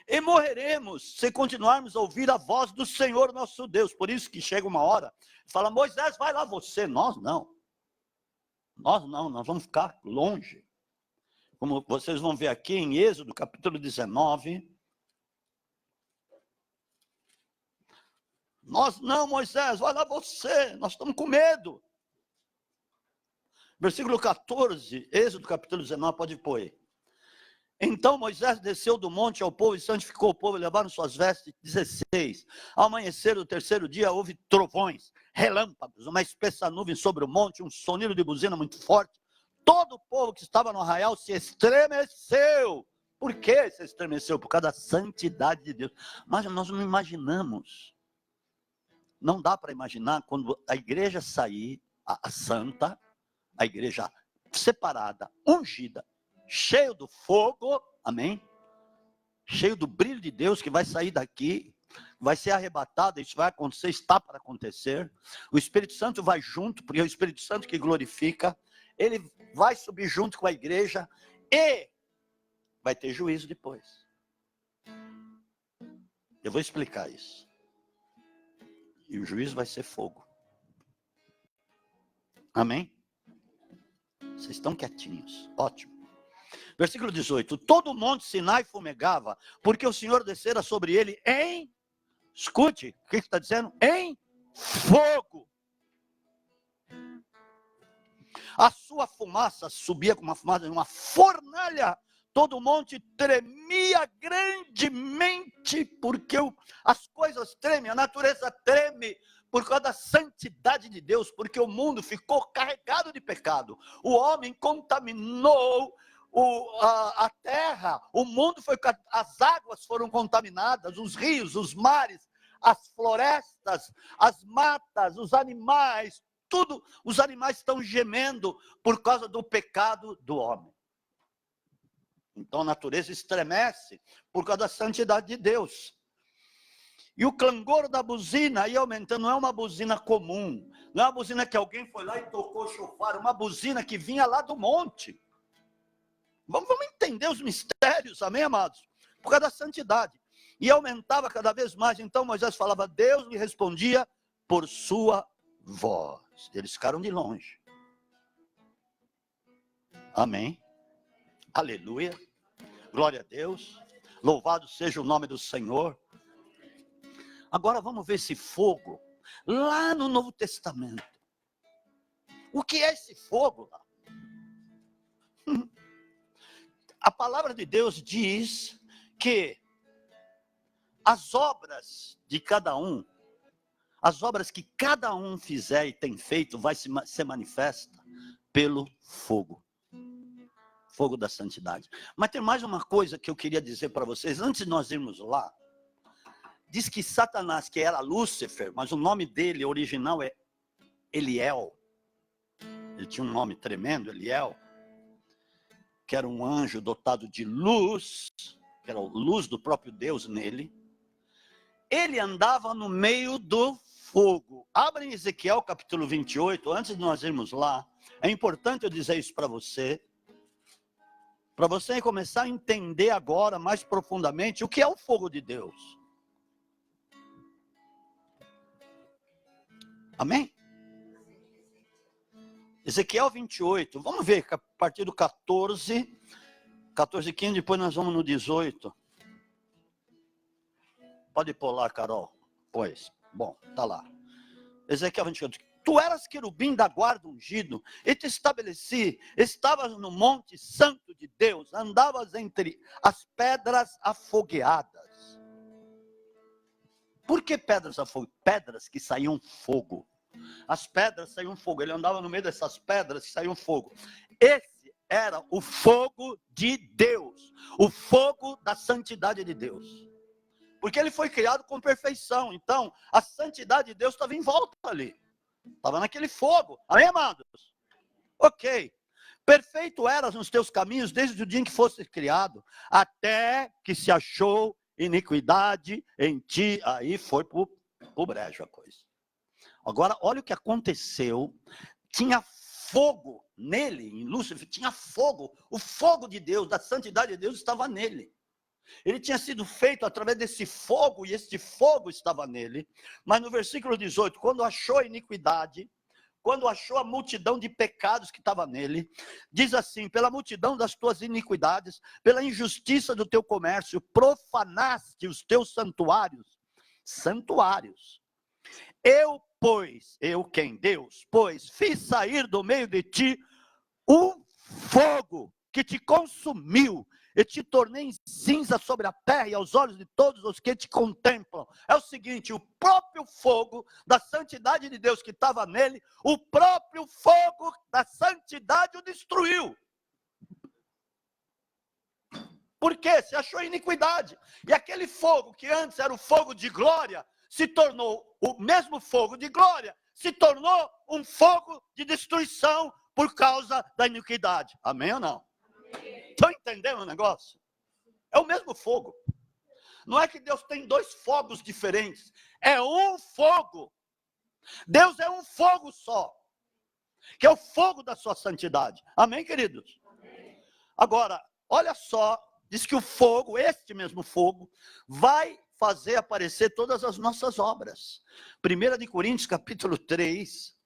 E morreremos se continuarmos a ouvir a voz do Senhor nosso Deus. Por isso que chega uma hora, fala, Moisés, vai lá você. Nós não, nós vamos ficar longe. Como vocês vão ver aqui em Êxodo, capítulo 19. Nós não, Moisés, vai lá você, nós estamos com medo. Versículo 14, Êxodo capítulo 19, pode pôr aí. Então Moisés desceu do monte ao povo e santificou o povo, e levaram suas vestes. 16. Ao amanhecer do terceiro dia houve trovões, relâmpagos, uma espessa nuvem sobre o monte, um sonido de buzina muito forte. Todo o povo que estava no arraial se estremeceu. Por que se estremeceu? Por causa da santidade de Deus. Mas nós não imaginamos. Não dá para imaginar quando a igreja sair, a santa, a igreja separada, ungida, cheio do fogo, amém? Cheio do brilho de Deus que vai sair daqui, vai ser arrebatado, isso vai acontecer, está para acontecer. O Espírito Santo vai junto, porque é o Espírito Santo que glorifica, ele vai subir junto com a igreja e vai ter juízo depois. Eu vou explicar isso. E o juízo vai ser fogo. Amém? Vocês estão quietinhos, ótimo. Versículo 18, todo o monte Sinai fumegava, porque o Senhor descera sobre ele em, escute, o que está dizendo? Em fogo. A sua fumaça subia como uma fumaça de uma fornalha, todo o monte tremia grandemente, porque as coisas tremem, a natureza treme, por causa da santidade de Deus, porque o mundo ficou carregado de pecado, o homem contaminou a terra, o mundo foi, as águas foram contaminadas, os rios, os mares, as florestas, as matas, os animais, tudo, os animais estão gemendo por causa do pecado do homem. Então a natureza estremece por causa da santidade de Deus. E o clangor da buzina ia aumentando, não é uma buzina comum, não é uma buzina que alguém foi lá e tocou o chofar, é uma buzina que vinha lá do monte. Vamos entender os mistérios, amém, amados? Por causa da santidade. E aumentava cada vez mais. Então Moisés falava, Deus lhe respondia por sua voz. Eles ficaram de longe. Amém. Aleluia. Glória a Deus. Louvado seja o nome do Senhor. Agora vamos ver esse fogo lá no Novo Testamento. O que é esse fogo lá? A palavra de Deus diz que as obras de cada um, as obras que cada um fizer e tem feito, vai ser manifesta pelo fogo. Fogo da santidade. Mas tem mais uma coisa que eu queria dizer para vocês, antes de nós irmos lá. Diz que Satanás, que era Lúcifer, mas o nome dele original é Eliel. Ele tinha um nome tremendo, Eliel. Que era um anjo dotado de luz, que era a luz do próprio Deus nele. Ele andava no meio do fogo. Abra em Ezequiel capítulo 28, antes de nós irmos lá. É importante eu dizer isso para você começar a entender agora mais profundamente o que é o fogo de Deus. Amém? Ezequiel 28, vamos ver a partir do 14, 14 e 15, depois nós vamos no 18. Pode pôr lá, Carol. Pois. Bom, tá lá. Ezequiel 24. Tu eras querubim da guarda ungido, e te estabeleci, estavas no monte santo de Deus, andavas entre as pedras afogueadas. Por que pedras afogueadas? Pedras que saíam fogo. As pedras saíam fogo. Ele andava no meio dessas pedras que saíam fogo. Esse era o fogo de Deus, o fogo da santidade de Deus. Porque ele foi criado com perfeição. Então, a santidade de Deus estava em volta ali. Estava naquele fogo. Amém, amados? Ok. Perfeito eras nos teus caminhos desde o dia em que foste criado, até que se achou iniquidade em ti. Aí foi pro brejo a coisa. Agora, olha o que aconteceu. Tinha fogo nele, em Lúcifer, tinha fogo. O fogo de Deus, da santidade de Deus, estava nele. Ele tinha sido feito através desse fogo, e este fogo estava nele. Mas no versículo 18, quando achou a iniquidade, quando achou a multidão de pecados que estava nele, diz assim: pela multidão das tuas iniquidades, pela injustiça do teu comércio, profanaste os teus santuários. Eu quem? Deus, pois fiz sair do meio de ti um fogo que te consumiu, e te tornei cinza sobre a terra e aos olhos de todos os que te contemplam. É o seguinte, o próprio fogo da santidade de Deus que estava nele, o próprio fogo da santidade o destruiu. Por quê? Se achou iniquidade. E aquele fogo que antes era o fogo de glória, se tornou o mesmo fogo de glória, se tornou um fogo de destruição por causa da iniquidade. Amém ou não? Estão entendendo o negócio? É o mesmo fogo. Não é que Deus tem dois fogos diferentes. É um fogo. Deus é um fogo só. Que é o fogo da sua santidade. Amém, queridos? Agora, olha só. Diz que o fogo, este mesmo fogo, vai fazer aparecer todas as nossas obras. 1 Coríntios, capítulo 3.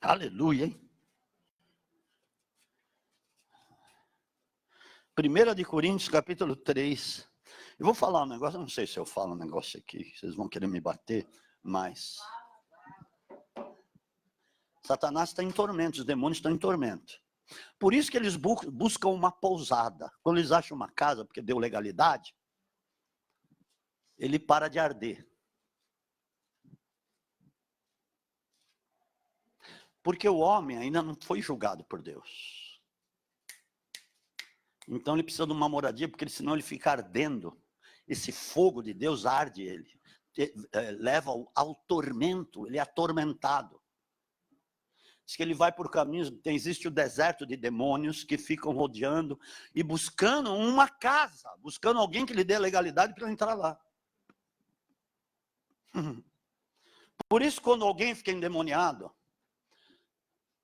Aleluia, hein? 1 Coríntios, capítulo 3. Eu vou falar um negócio, eu não sei se eu falo um negócio aqui, vocês vão querer me bater, mas Satanás está em tormento, os demônios estão em tormento. Por isso que eles buscam uma pousada. Quando eles acham uma casa, porque deu legalidade, ele para de arder. Porque o homem ainda não foi julgado por Deus. Então ele precisa de uma moradia, porque senão ele fica ardendo. Esse fogo de Deus arde ele. Leva ao tormento, ele é atormentado. Diz que ele vai por caminhos, existe o deserto de demônios que ficam rodeando e buscando uma casa, buscando alguém que lhe dê legalidade para entrar lá. Por isso, quando alguém fica endemoniado,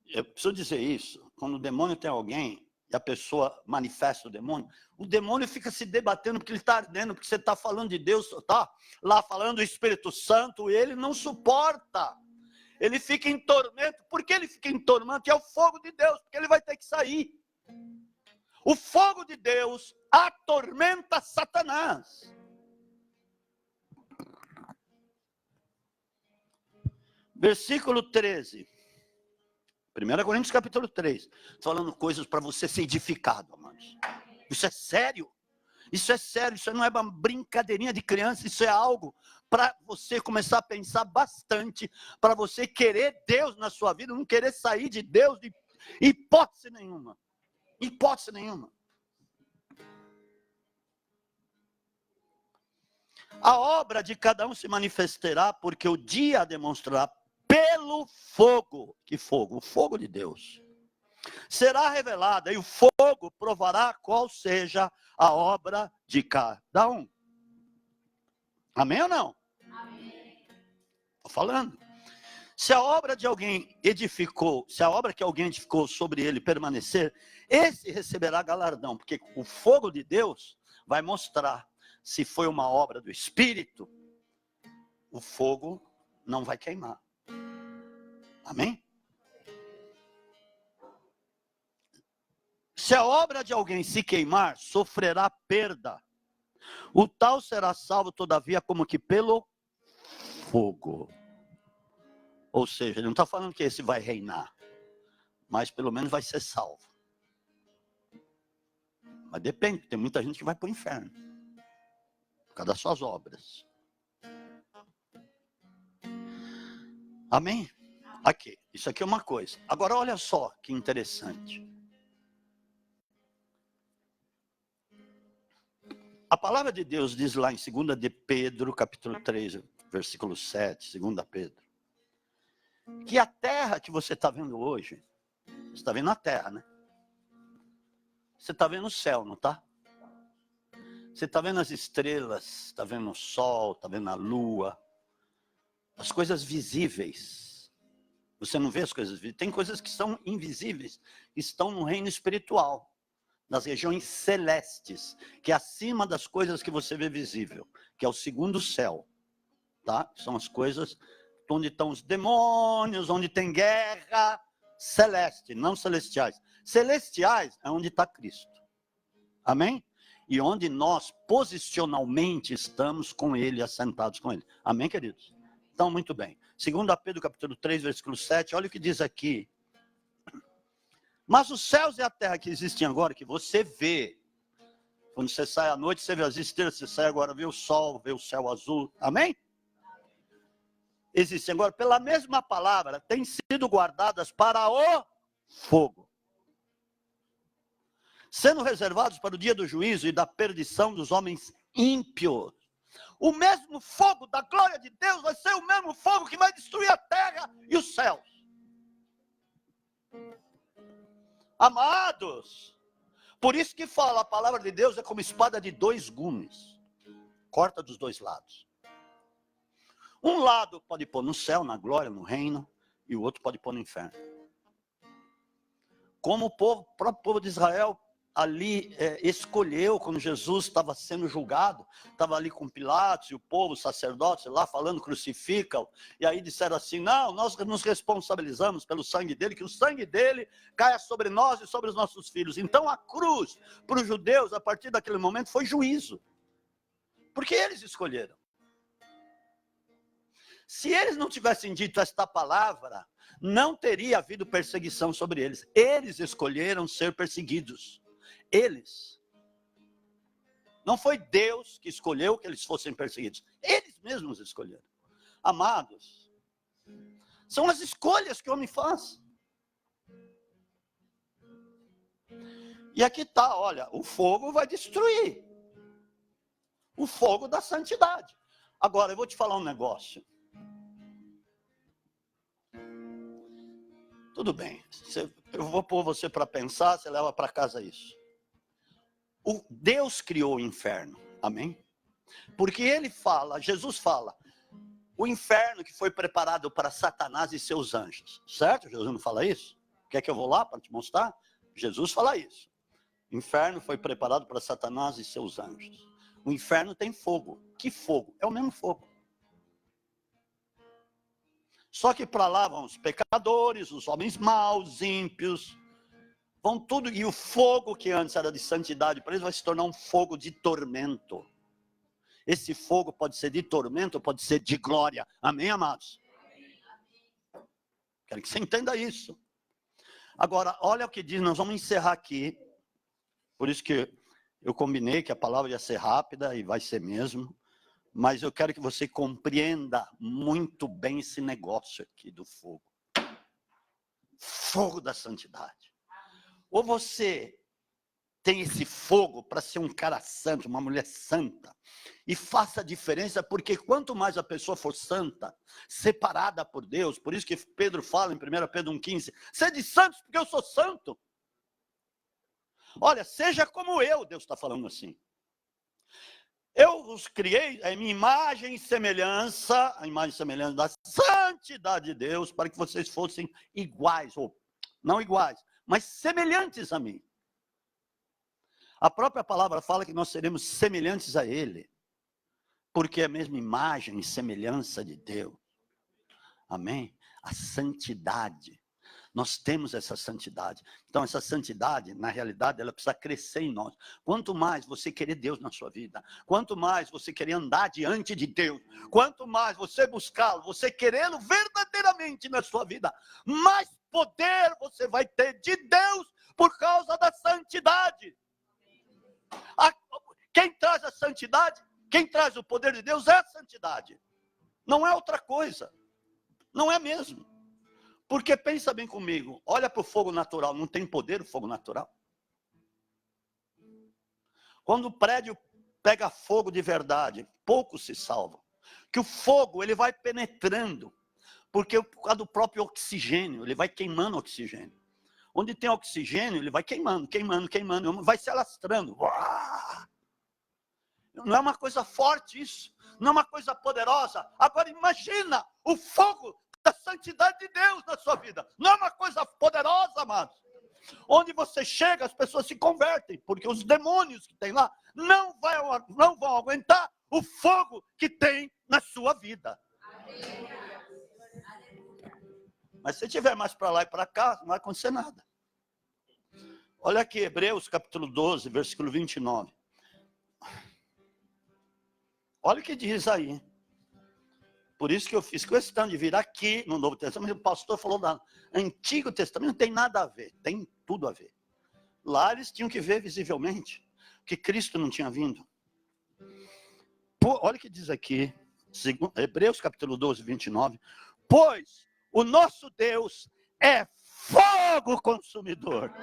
eu preciso dizer isso, quando o demônio tem alguém e a pessoa manifesta o demônio fica se debatendo porque ele está ardendo, porque você está falando de Deus, está lá falando do Espírito Santo, e ele não suporta. Ele fica em tormento. Por que ele fica em tormento? É o fogo de Deus, porque ele vai ter que sair. O fogo de Deus atormenta Satanás. Versículo 13. 1 Coríntios capítulo 3. Estou falando coisas para você ser edificado, amados. Isso é sério. Isso é sério. Isso não é uma brincadeirinha de criança. Isso é algo para você começar a pensar bastante. Para você querer Deus na sua vida. Não querer sair de Deus de hipótese nenhuma. Hipótese nenhuma. A obra de cada um se manifestará, porque o dia a demonstrará pelo fogo. Que fogo? O fogo de Deus. Será revelada, e o fogo provará qual seja a obra de cada um. Amém ou não? Amém. Estou falando. Se a obra de alguém edificou, se a obra que alguém edificou sobre ele permanecer, esse receberá galardão, porque o fogo de Deus vai mostrar se foi uma obra do Espírito, o fogo não vai queimar. Amém? Se a obra de alguém se queimar, sofrerá perda. O tal será salvo, todavia, como que pelo fogo. Ou seja, ele não está falando que esse vai reinar, mas pelo menos vai ser salvo. Mas depende, tem muita gente que vai para o inferno, por causa das suas obras. Amém? Aqui, isso aqui é uma coisa. Agora olha só que interessante. A palavra de Deus diz lá em 2 de Pedro, capítulo 3, versículo 7, 2 Pedro, que a terra que você está vendo hoje, você está vendo a terra, né? Você está vendo o céu, não está? Você está vendo as estrelas, está vendo o sol, está vendo a lua, as coisas visíveis. Você não vê as coisas visíveis. Tem coisas que são invisíveis, que estão no reino espiritual, nas regiões celestes, que é acima das coisas que você vê visível, que é o segundo céu, tá? São as coisas onde estão os demônios, onde tem guerra, celeste, não celestiais. Celestiais é onde está Cristo. Amém? E onde nós posicionalmente estamos com Ele, assentados com Ele. Amém, queridos? Então, muito bem. 2 Pedro, capítulo 3, versículo 7, olha o que diz aqui. Mas os céus e a terra que existem agora, que você vê, quando você sai à noite, você vê as estrelas, você sai agora, vê o sol, vê o céu azul. Amém? Existem agora, pela mesma palavra, têm sido guardadas para o fogo, sendo reservados para o dia do juízo e da perdição dos homens ímpios. O mesmo fogo da glória de Deus vai ser o mesmo fogo que vai destruir a terra e os céus. Amados, por isso que fala, a palavra de Deus é como espada de dois gumes, corta dos dois lados. Um lado pode pôr no céu, na glória, no reino, e o outro pode pôr no inferno. Como o próprio povo de Israel ali escolheu, quando Jesus estava sendo julgado, estava ali com Pilatos e o povo, os sacerdotes lá falando, crucificam, e aí disseram assim, não, nós nos responsabilizamos pelo sangue dele, que o sangue dele caia sobre nós e sobre os nossos filhos. Então a cruz, para os judeus, a partir daquele momento, foi juízo, porque eles escolheram. Se eles não tivessem dito esta palavra, não teria havido perseguição sobre eles. Eles escolheram ser perseguidos. Eles. Não foi Deus que escolheu que eles fossem perseguidos. Eles mesmos escolheram. Amados, são as escolhas que o homem faz. E aqui está, olha, o fogo vai destruir. O fogo da santidade. Agora, eu vou te falar um negócio. Tudo bem, eu vou pôr você para pensar, você leva para casa isso. Deus criou o inferno, amém? Porque ele fala, Jesus fala, o inferno que foi preparado para Satanás e seus anjos, certo? Jesus não fala isso? Quer que eu vou lá para te mostrar? Jesus fala isso. O inferno foi preparado para Satanás e seus anjos. O inferno tem fogo. Que fogo? É o mesmo fogo. Só que para lá vão os pecadores, os homens maus, ímpios, vão tudo, e o fogo que antes era de santidade para eles vai se tornar um fogo de tormento. Esse fogo pode ser de tormento, pode ser de glória. Amém, amados? Quero que você entenda isso. Agora, olha o que diz, nós vamos encerrar aqui, por isso que eu combinei que a palavra ia ser rápida, e vai ser mesmo. Mas eu quero que você compreenda muito bem esse negócio aqui do fogo. Fogo da santidade. Ou você tem esse fogo para ser um cara santo, uma mulher santa, e faça a diferença, porque quanto mais a pessoa for santa, separada por Deus, por isso que Pedro fala em 1 Pedro 1,15, sede santos porque eu sou santo. Olha, seja como eu, Deus está falando assim. Eu os criei em minha imagem e semelhança, a imagem e semelhança da santidade de Deus, para que vocês fossem iguais, ou não iguais, mas semelhantes a mim. A própria palavra fala que nós seremos semelhantes a Ele, porque é a mesma imagem e semelhança de Deus. Amém? A santidade. Nós temos essa santidade. Então, essa santidade, na realidade, ela precisa crescer em nós. Quanto mais você querer Deus na sua vida, quanto mais você querer andar diante de Deus, quanto mais você buscá-lo, você querê-lo verdadeiramente na sua vida, mais poder você vai ter de Deus por causa da santidade. Quem traz a santidade, quem traz o poder de Deus é a santidade. Não é outra coisa. Não é mesmo. Porque pensa bem comigo, olha para o fogo natural, não tem poder o fogo natural? Quando o prédio pega fogo de verdade, poucos se salvam. Que o fogo, ele vai penetrando, porque por causa do próprio oxigênio, ele vai queimando oxigênio. Onde tem oxigênio, ele vai queimando, vai se alastrando. Não é uma coisa forte isso, não é uma coisa poderosa. Agora imagina o fogo da santidade de Deus na sua vida. Não é uma coisa poderosa, amados. Onde você chega, as pessoas se convertem, porque os demônios que tem lá não vão aguentar o fogo que tem na sua vida. Mas se tiver mais para lá e para cá, não vai acontecer nada. Olha aqui, Hebreus capítulo 12, versículo 29. Olha o que diz aí. Por isso que eu fiz questão de vir aqui no Novo Testamento. O pastor falou do Antigo Testamento, não tem nada a ver, tem tudo a ver. Lá eles tinham que ver visivelmente que Cristo não tinha vindo. Olha o que diz aqui, Hebreus capítulo 12, 29. Pois o nosso Deus é fogo consumidor.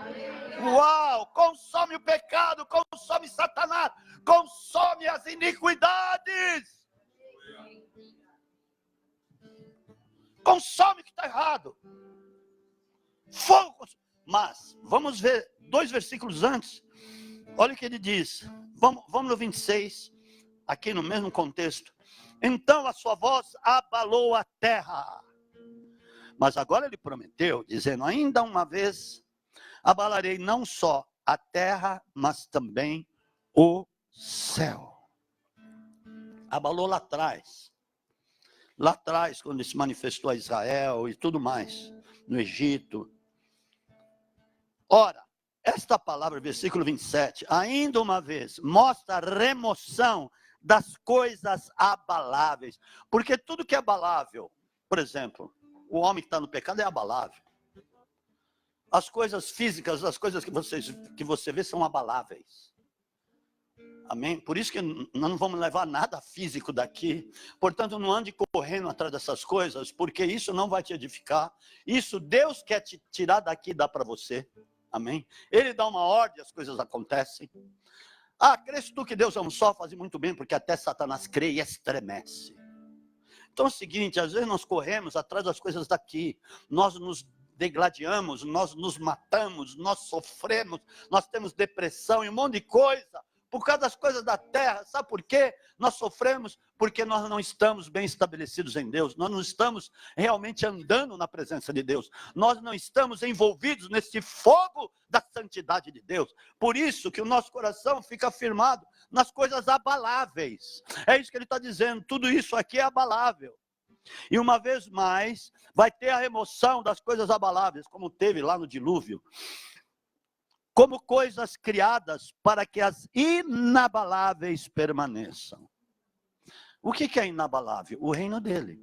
Uau! Consome o pecado, consome Satanás, consome as iniquidades. Consome o que está errado. Fogo. Mas, vamos ver 2 versículos antes. Olha o que ele diz. Vamos no 26, aqui no mesmo contexto. Então a sua voz abalou a terra. Mas agora ele prometeu, dizendo, ainda uma vez, abalarei não só a terra, mas também o céu. Abalou lá atrás. Lá atrás, quando ele se manifestou a Israel e tudo mais, no Egito. Ora, esta palavra, versículo 27, ainda uma vez, mostra a remoção das coisas abaláveis. Porque tudo que é abalável, por exemplo, o homem que está no pecado é abalável. As coisas físicas, as coisas que você vê são abaláveis. Amém? Por isso que nós não vamos levar nada físico daqui. Portanto, não ande correndo atrás dessas coisas, porque isso não vai te edificar. Isso Deus quer te tirar daqui e dar para você. Amém? Ele dá uma ordem, as coisas acontecem. Crês tu que Deus é um só, faz muito bem, porque até Satanás crê e estremece. Então é o seguinte, às vezes nós corremos atrás das coisas daqui. Nós nos degladiamos, nós nos matamos, nós sofremos, nós temos depressão e um monte de coisa. Por causa das coisas da terra, sabe por quê? Nós sofremos porque nós não estamos bem estabelecidos em Deus, nós não estamos realmente andando na presença de Deus, nós não estamos envolvidos nesse fogo da santidade de Deus. Por isso que o nosso coração fica firmado nas coisas abaláveis. É isso que ele está dizendo, tudo isso aqui é abalável. E uma vez mais, vai ter a remoção das coisas abaláveis, como teve lá no dilúvio. Como coisas criadas para que as inabaláveis permaneçam. O que é inabalável? O reino dele.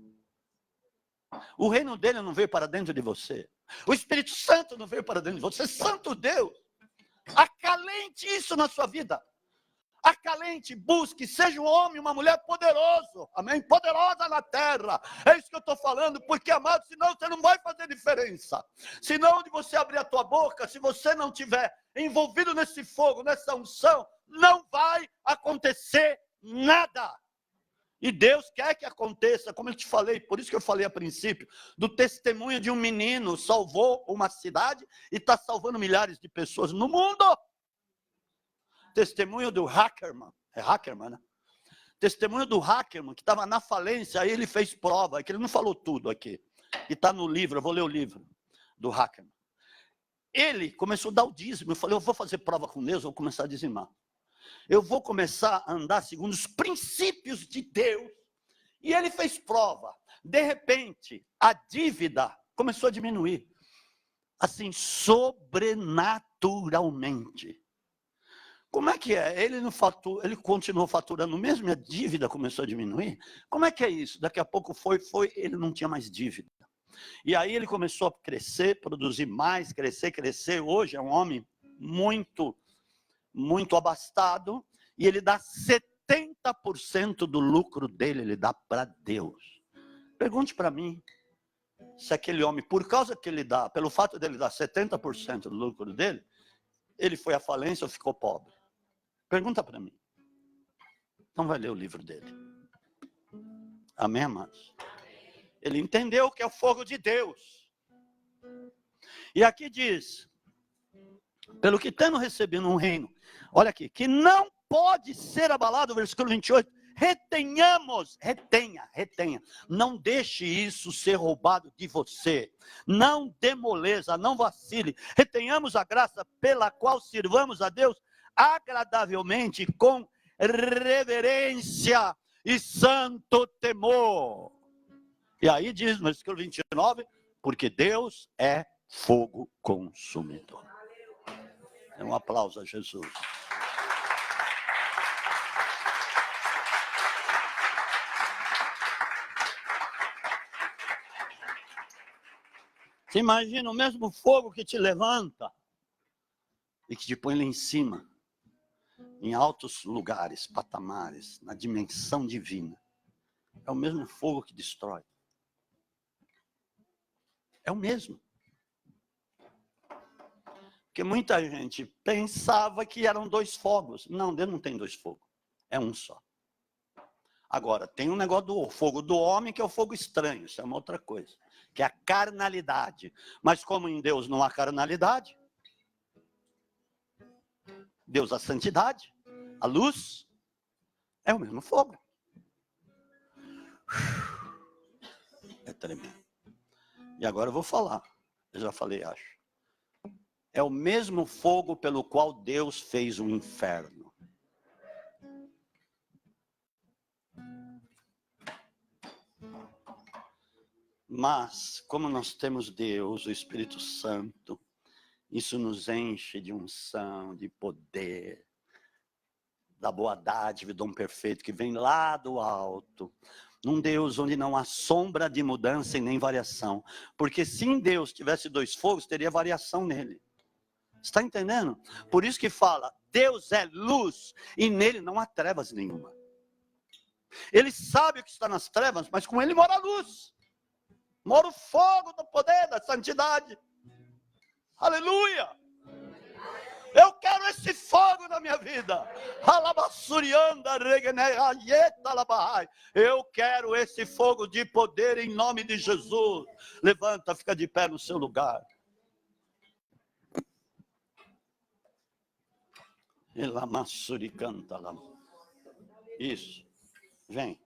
O reino dele não veio para dentro de você. O Espírito Santo não veio para dentro de você. Santo Deus, acalente isso na sua vida. Acalente, busque, seja um homem, uma mulher poderoso, amém? Poderosa na terra, é isso que eu estou falando, porque, amado, senão você não vai fazer diferença. Senão, de você abrir a tua boca, se você não tiver envolvido nesse fogo, nessa unção, não vai acontecer nada. E Deus quer que aconteça, como eu te falei, por isso que eu falei a princípio, do testemunho de um menino, salvou uma cidade e está salvando milhares de pessoas no mundo. Testemunho do Hackerman, é Hackerman, né? Testemunho do Hackerman, que estava na falência, aí ele fez prova, que ele não falou tudo aqui. E está no livro, eu vou ler o livro do Hackerman. Ele começou a dar o dízimo, eu falei, eu vou fazer prova com Deus, eu vou começar a dizimar. Eu vou começar a andar segundo os princípios de Deus. E ele fez prova. De repente, a dívida começou a diminuir. assim, sobrenaturalmente. Como é que é? Ele continuou faturando mesmo e a dívida começou a diminuir? Como é que é isso? Daqui a pouco ele não tinha mais dívida. E aí ele começou a crescer, produzir mais, crescer. Hoje é um homem muito, muito abastado e ele dá 70% do lucro dele, ele dá para Deus. Pergunte para mim se aquele homem, por causa que ele dá, pelo fato dele dar 70% do lucro dele, ele foi à falência ou ficou pobre? Pergunta para mim. Então vai ler o livro dele. Amém, amados? Ele entendeu que é o fogo de Deus. E aqui diz, pelo que tendo recebido um reino, olha aqui, que não pode ser abalado, versículo 28, retenha, não deixe isso ser roubado de você, não dê moleza, não vacile, retenhamos a graça pela qual sirvamos a Deus agradavelmente, com reverência e santo temor. E aí diz no versículo 29, porque Deus é fogo consumidor. É um aplauso a Jesus. Você imagina o mesmo fogo que te levanta e que te põe lá em cima, em altos lugares, patamares, na dimensão divina. É o mesmo fogo que destrói. É o mesmo. Porque muita gente pensava que eram dois fogos. Não, Deus não tem dois fogos. É um só. Agora, tem um negócio do fogo do homem, que é o fogo estranho. Isso é uma outra coisa. Que é a carnalidade. Mas como em Deus não há carnalidade, Deus a santidade, a luz, é o mesmo fogo. É tremendo. E agora eu vou falar. Eu já falei, acho. É o mesmo fogo pelo qual Deus fez o inferno. Mas, como nós temos Deus, o Espírito Santo, isso nos enche de unção, de poder, da boa dádiva, do dom perfeito que vem lá do alto. Num Deus onde não há sombra de mudança e nem variação. Porque se em Deus tivesse dois fogos, teria variação nele. Está entendendo? Por isso que fala, Deus é luz e nele não há trevas nenhuma. Ele sabe o que está nas trevas, mas com ele mora a luz. Mora o fogo do poder, da santidade. Aleluia! Eu quero esse fogo na minha vida. Eu quero esse fogo de poder em nome de Jesus. Levanta, fica de pé no seu lugar. Isso. Vem.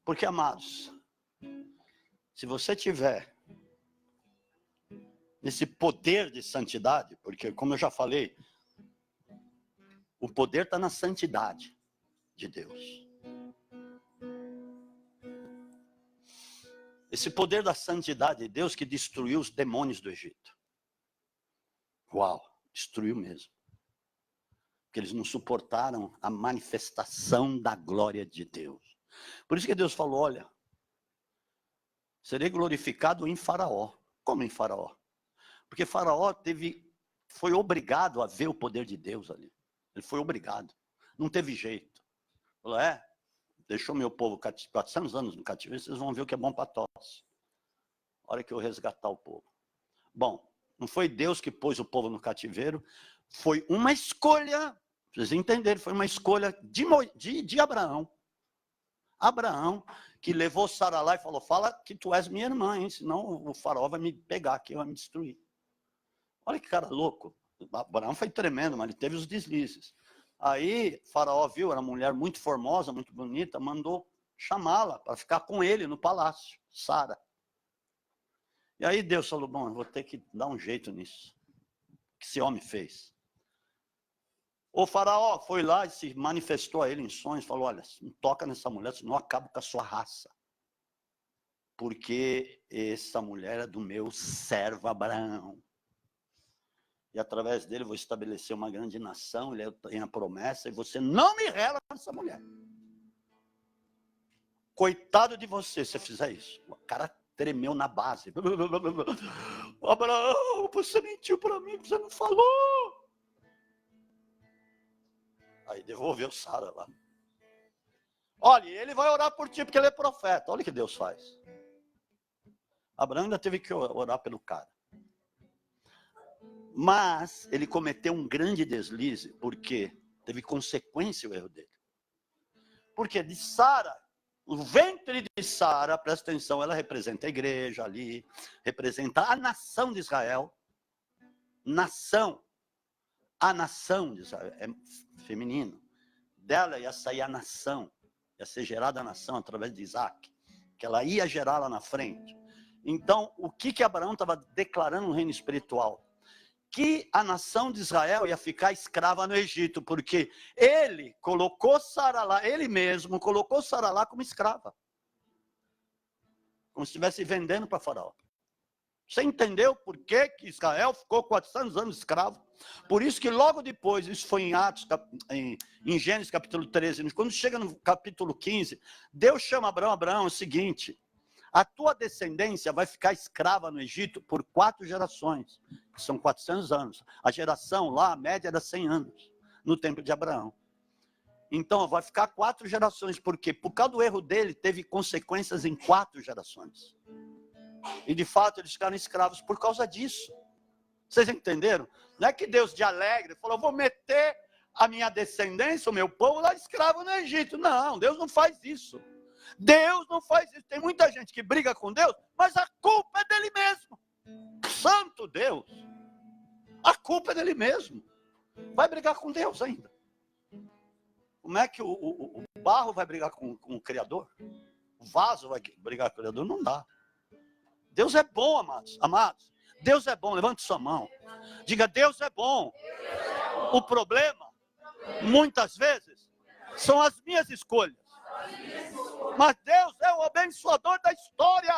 Porque, amados, se você tiver esse poder de santidade, porque, como eu já falei, o poder está na santidade de Deus. Esse poder da santidade de Deus que destruiu os demônios do Egito. Uau, destruiu mesmo. Porque eles não suportaram a manifestação da glória de Deus. Por isso que Deus falou, olha, serei glorificado em Faraó. Como em Faraó? Porque Faraó foi obrigado a ver o poder de Deus ali. Ele foi obrigado. Não teve jeito. Falou, deixou meu povo 400 anos no cativeiro, vocês vão ver o que é bom para todos. A hora que eu resgatar o povo. Bom, não foi Deus que pôs o povo no cativeiro, foi uma escolha, vocês entenderam, foi uma escolha de Abraão. Abraão, que levou Sara lá e falou, fala que tu és minha irmã, hein? Senão o faraó vai me pegar aqui, vai me destruir. Olha que cara louco. Abraão foi tremendo, mas ele teve os deslizes. Aí, Faraó viu, era uma mulher muito formosa, muito bonita, mandou chamá-la para ficar com ele no palácio, Sara. E aí Deus falou, bom, eu vou ter que dar um jeito nisso. O que esse homem fez? O faraó foi lá e se manifestou a ele em sonhos, falou, olha, não toca nessa mulher, senão eu acabo com a sua raça. Porque essa mulher é do meu servo Abraão. E através dele eu vou estabelecer uma grande nação, ele tem a promessa, e você não me rela com essa mulher. Coitado de você, se fizer isso. O cara tremeu na base. Abraão, você mentiu para mim, você não falou. Aí devolveu Sara lá. Olha, ele vai orar por ti porque ele é profeta. Olha o que Deus faz. Abraão ainda teve que orar pelo cara. Mas ele cometeu um grande deslize, porque teve consequência o erro dele. Porque de Sara, o ventre de Sara, presta atenção, ela representa a igreja ali, representa a nação de Israel. Nação. A nação de Israel é feminino. Dela ia sair a nação, ia ser gerada a nação através de Isaac, que ela ia gerar lá na frente. Então, o que Abraão estava declarando no reino espiritual? Que a nação de Israel ia ficar escrava no Egito, porque ele colocou Sara lá, ele mesmo colocou Sara lá como escrava. Como se estivesse vendendo para Faraó. Você entendeu por que Israel ficou 400 anos escravo? Por isso que logo depois, isso foi em Atos, em Gênesis capítulo 13, quando chega no capítulo 15, Deus chama Abraão, é o seguinte, a tua descendência vai ficar escrava no Egito por 4 gerações, que são 400 anos. A geração lá, a média era 100 anos, no tempo de Abraão. Então, vai ficar 4 gerações, porque por causa do erro dele, teve consequências em 4 gerações. E de fato eles ficaram escravos por causa disso. Vocês entenderam? Não é que Deus de alegre falou, vou meter a minha descendência, o meu povo lá escravo no Egito. Não, Deus não faz isso. Deus não faz isso. Tem muita gente que briga com Deus, mas a culpa é dele mesmo. Santo Deus. A culpa é dele mesmo. Vai brigar com Deus ainda. Como é que o barro vai brigar com o Criador? O vaso vai brigar com o Criador? Não dá. Deus é bom, amados. Deus é bom, levante sua mão. Diga, Deus é bom. O problema, muitas vezes, são as minhas escolhas. Mas Deus é o abençoador da história.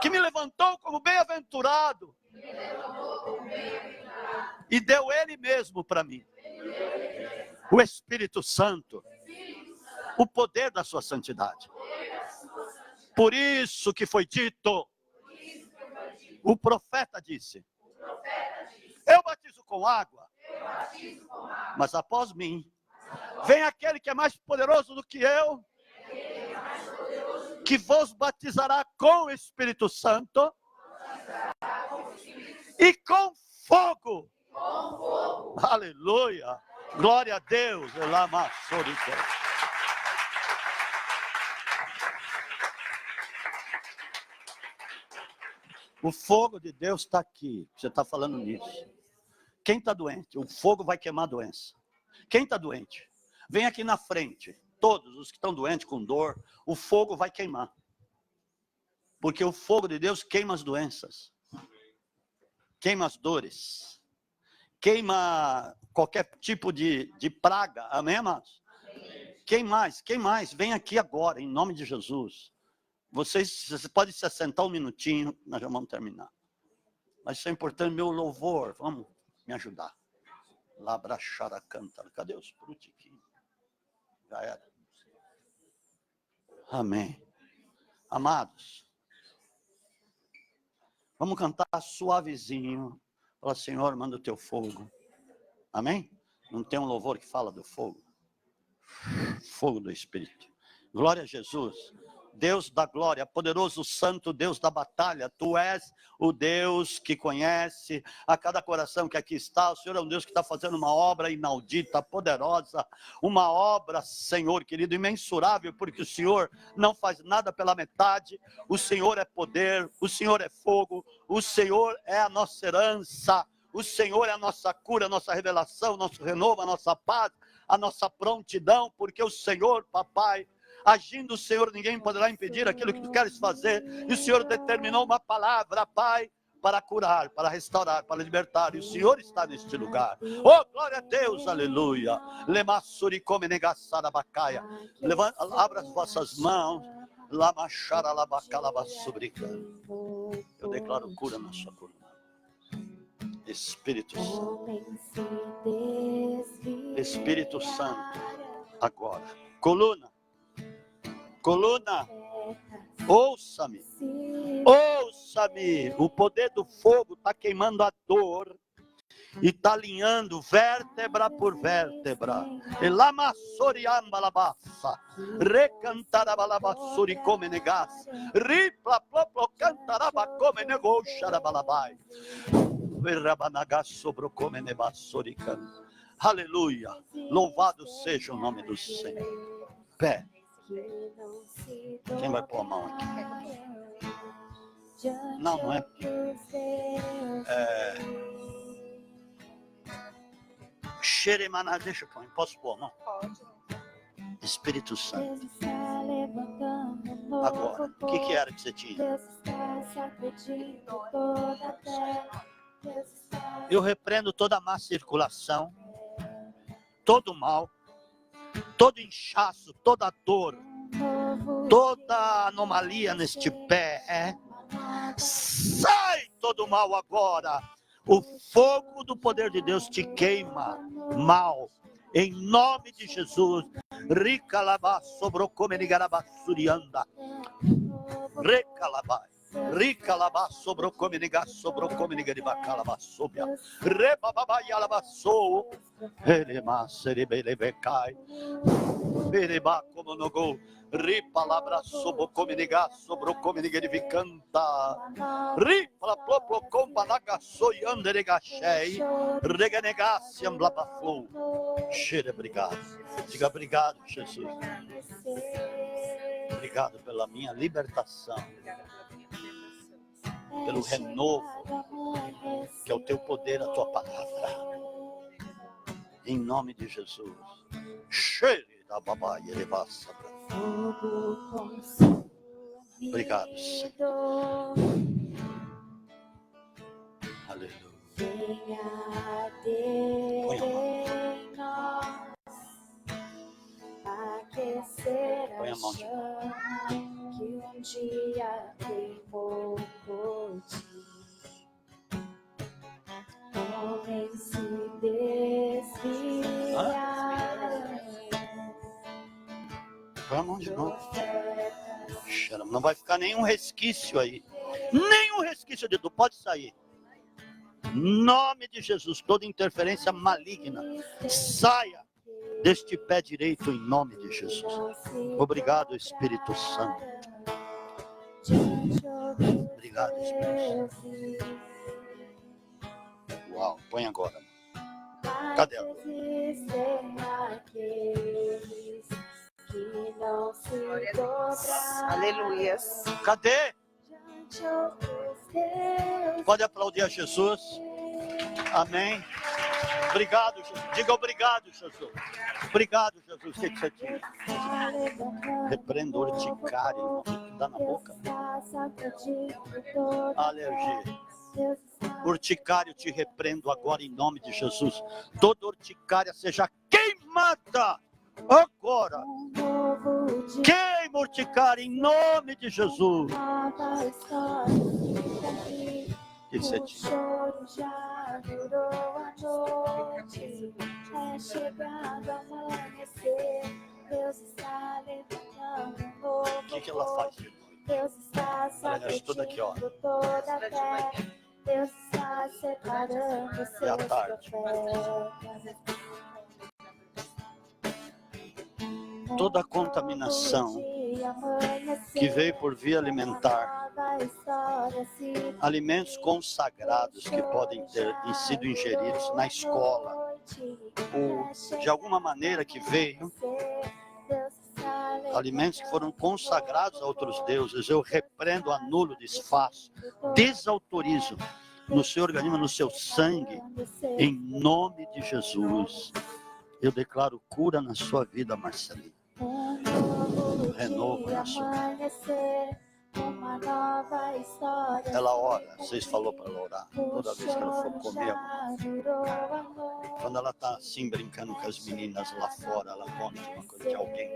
Que me levantou como bem-aventurado. E deu Ele mesmo para mim. O Espírito Santo. O poder da sua santidade. Por isso que foi dito, o profeta disse, eu batizo com água, mas após mim, vem aquele que é mais poderoso do que eu, que vos batizará com o Espírito Santo e com fogo. Aleluia, glória a Deus. O fogo de Deus está aqui. Você está falando nisso. Quem está doente? O fogo vai queimar a doença. Quem está doente? Vem aqui na frente. Todos os que estão doentes com dor, o fogo vai queimar. Porque o fogo de Deus queima as doenças. Queima as dores. Queima qualquer tipo de praga. Amém, amados? Quem mais? Quem mais? Vem aqui agora, em nome de Jesus. Vocês podem se assentar um minutinho, nós já vamos terminar. Mas isso é importante, meu louvor, vamos me ajudar. Labrachara canta. Cadê os frutiquinhos? Já era. Amém. Amados, vamos cantar suavezinho. Fala, Senhor, manda o teu fogo. Amém? Não tem um louvor que fala do fogo? Fogo do Espírito. Glória a Jesus. Deus da glória, poderoso santo Deus da batalha, tu és o Deus que conhece a cada coração que aqui está. O Senhor é um Deus que está fazendo uma obra inaudita, poderosa, uma obra, Senhor querido, imensurável, porque o Senhor não faz nada pela metade. O Senhor é poder, o Senhor é fogo, o Senhor é a nossa herança, o Senhor é a nossa cura, a nossa revelação, nosso renovo, a nossa paz, a nossa prontidão, porque o Senhor, papai, agindo o Senhor, ninguém poderá impedir aquilo que tu queres fazer. E o Senhor determinou uma palavra, Pai, para curar, para restaurar, para libertar. E o Senhor está neste lugar. Oh, glória a Deus, aleluia. Lemassuri come negassarabacaia. Abra as vossas mãos. Eu declaro cura na sua coluna. Espírito Santo. Espírito Santo. Agora. Coluna. Coluna. Ouça-me. Ouça-me. O poder do fogo está queimando a dor. E está alinhando vértebra por vértebra. Elamassoriambalabassa. Recantarabalabasuri come negas. Ripla ploplo cantaraba come negoxarabalabai. Verabanagas sobre come nebassorican. Aleluia. Louvado seja o nome do Senhor. Pé. Quem vai pôr a mão aqui? Não é. Xeremaná, deixa eu pôr. Posso pôr, não?
Pode.
Espírito Santo. Agora, o que era que você tinha? Eu repreendo toda a má circulação, todo mal, todo inchaço, toda dor, toda anomalia neste pé. Sai todo mal agora. O fogo do poder de Deus te queima mal. Em nome de Jesus. Ricalabá sobrocome nigarabassurianda. Recalabá. Ricalabá sobrocome nigaribacalabassobia. Rebababaialabassou. Elema serebelebecai. Ereba como no gol. Ripalabra sobocome sobrocome nigarificanta. Ripla plopo companaga soyanderegachei. Reganegaciam blabaflou. Cheira, obrigado. Diga obrigado, Jesus. Obrigado pela minha libertação. Pelo renovo, que é o teu poder, a tua palavra. Em nome de Jesus. Cheire da babai, elevassa. Obrigado, Senhor. Aleluia. Põe a mão. Põe a mão de novo.
Que um dia queimou por ti. Homens se desviaram.
Põe a mão de novo. Não vai ficar nenhum resquício aí. Nenhum resquício de dor. Pode sair. Em nome de Jesus, toda interferência maligna, saia deste pé direito em nome de Jesus. Obrigado, Espírito Santo. Obrigado, Espírito Santo. Uau, põe agora. Cadê ela?
Aleluia.
Cadê? Pode aplaudir a Jesus. Amém. Obrigado, Jesus. Diga obrigado, Jesus. Obrigado, Jesus. O que você tinha? Repreendo urticária. Dá na boca. Alergia. Urticária, te repreendo agora em nome de Jesus. Toda urticária seja queimada agora. Queima urticária em nome de Jesus. O que você tinha? O que ela faz? Ela estuda aqui, ó.
Deus está separando
É
seus
à tarde. Toda a contaminação que veio por via alimentar, alimentos consagrados que podem ter sido ingeridos na escola, ou de alguma maneira que veio, alimentos que foram consagrados a outros deuses, eu repreendo, anulo, desfaço, desautorizo no seu organismo, no seu sangue, em nome de Jesus. Eu declaro cura na sua vida, Marcelinho. Renovo na sua vida.
uma nova história.
Ela ora, vocês falaram para ela orar. Toda vez que ela for comer,
Já virou amor.
quando ela está assim brincando com as meninas lá fora, ela conta uma coisa de alguém.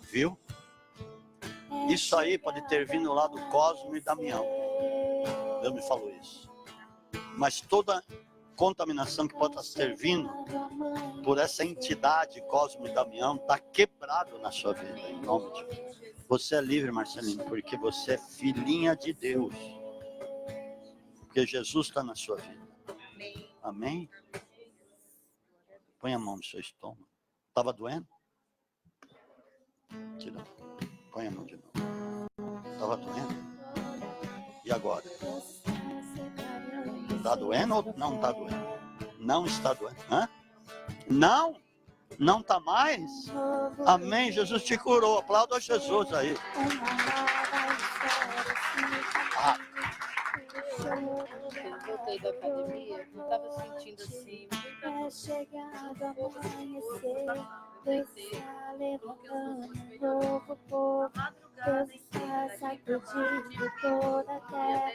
Viu? Isso aí pode ter vindo lá do Cosmo e Damião. Deus me falou isso. Mas toda contaminação que pode estar vindo por essa entidade Cosmo e Damião está quebrado na sua vida, em nome de Jesus. Você é livre, Marcelinho, porque você é filhinha de Deus. Porque Jesus está na sua vida. Amém? Põe a mão no seu estômago. Estava doendo? Tira. Põe a mão de novo. Estava doendo? E agora? Está doendo ou não está doendo? Não está doendo. Hã? Não? Não está mais? Amém. Jesus te curou. Aplauda Jesus aí. Ah.
Eu voltei da academia, não estava sentindo assim.
É chegado amanhecer, Deus está levantando um novo povo, Deus está sacudindo toda a terra.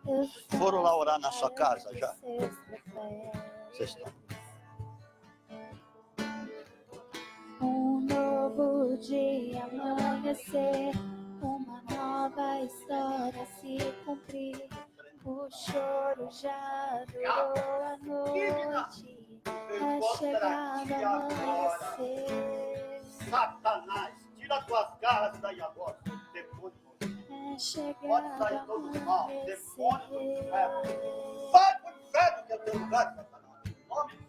Deus está
Foram lá orar na sua casa já?
seus profetas.
Vocês estão.
Um novo dia amanhecer, uma nova história se cumprir. O choro já durou a noite, é chegado amanhecer.
Satanás, tira tuas garras daí agora. Demônio.
É chegado
Pode sair todo mal. Demônio do inferno.
amanhecer.
Vai pro inferno que é teu lugar, Satanás. Em nome de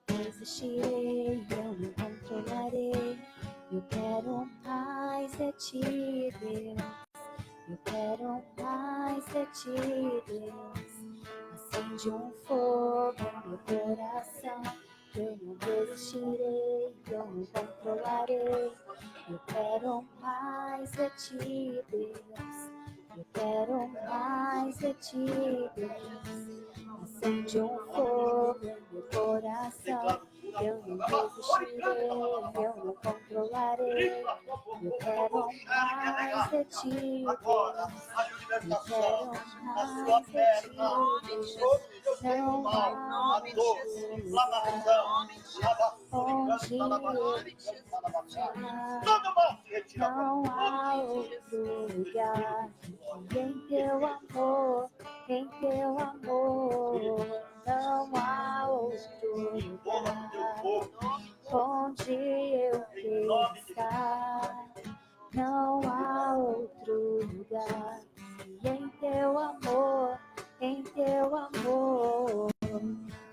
Resistirei, eu não controlarei. Eu quero mais de ti, Deus. Eu quero mais de ti, Deus. Acende um fogo no meu coração. Eu não resistirei, eu não controlarei. Eu quero mais de ti, Deus. Eu quero mais de ti, Deus. Acende um fogo no meu coração. Eu não resistirei, eu não controlarei. Eu quero mais de ti, Deus. Eu quero mais de ti, Deus. Não há onde não há outro lugar em teu amor, em teu amor. Não há outro lugar onde eu quero estar. Não há outro lugar em teu amor, em teu amor.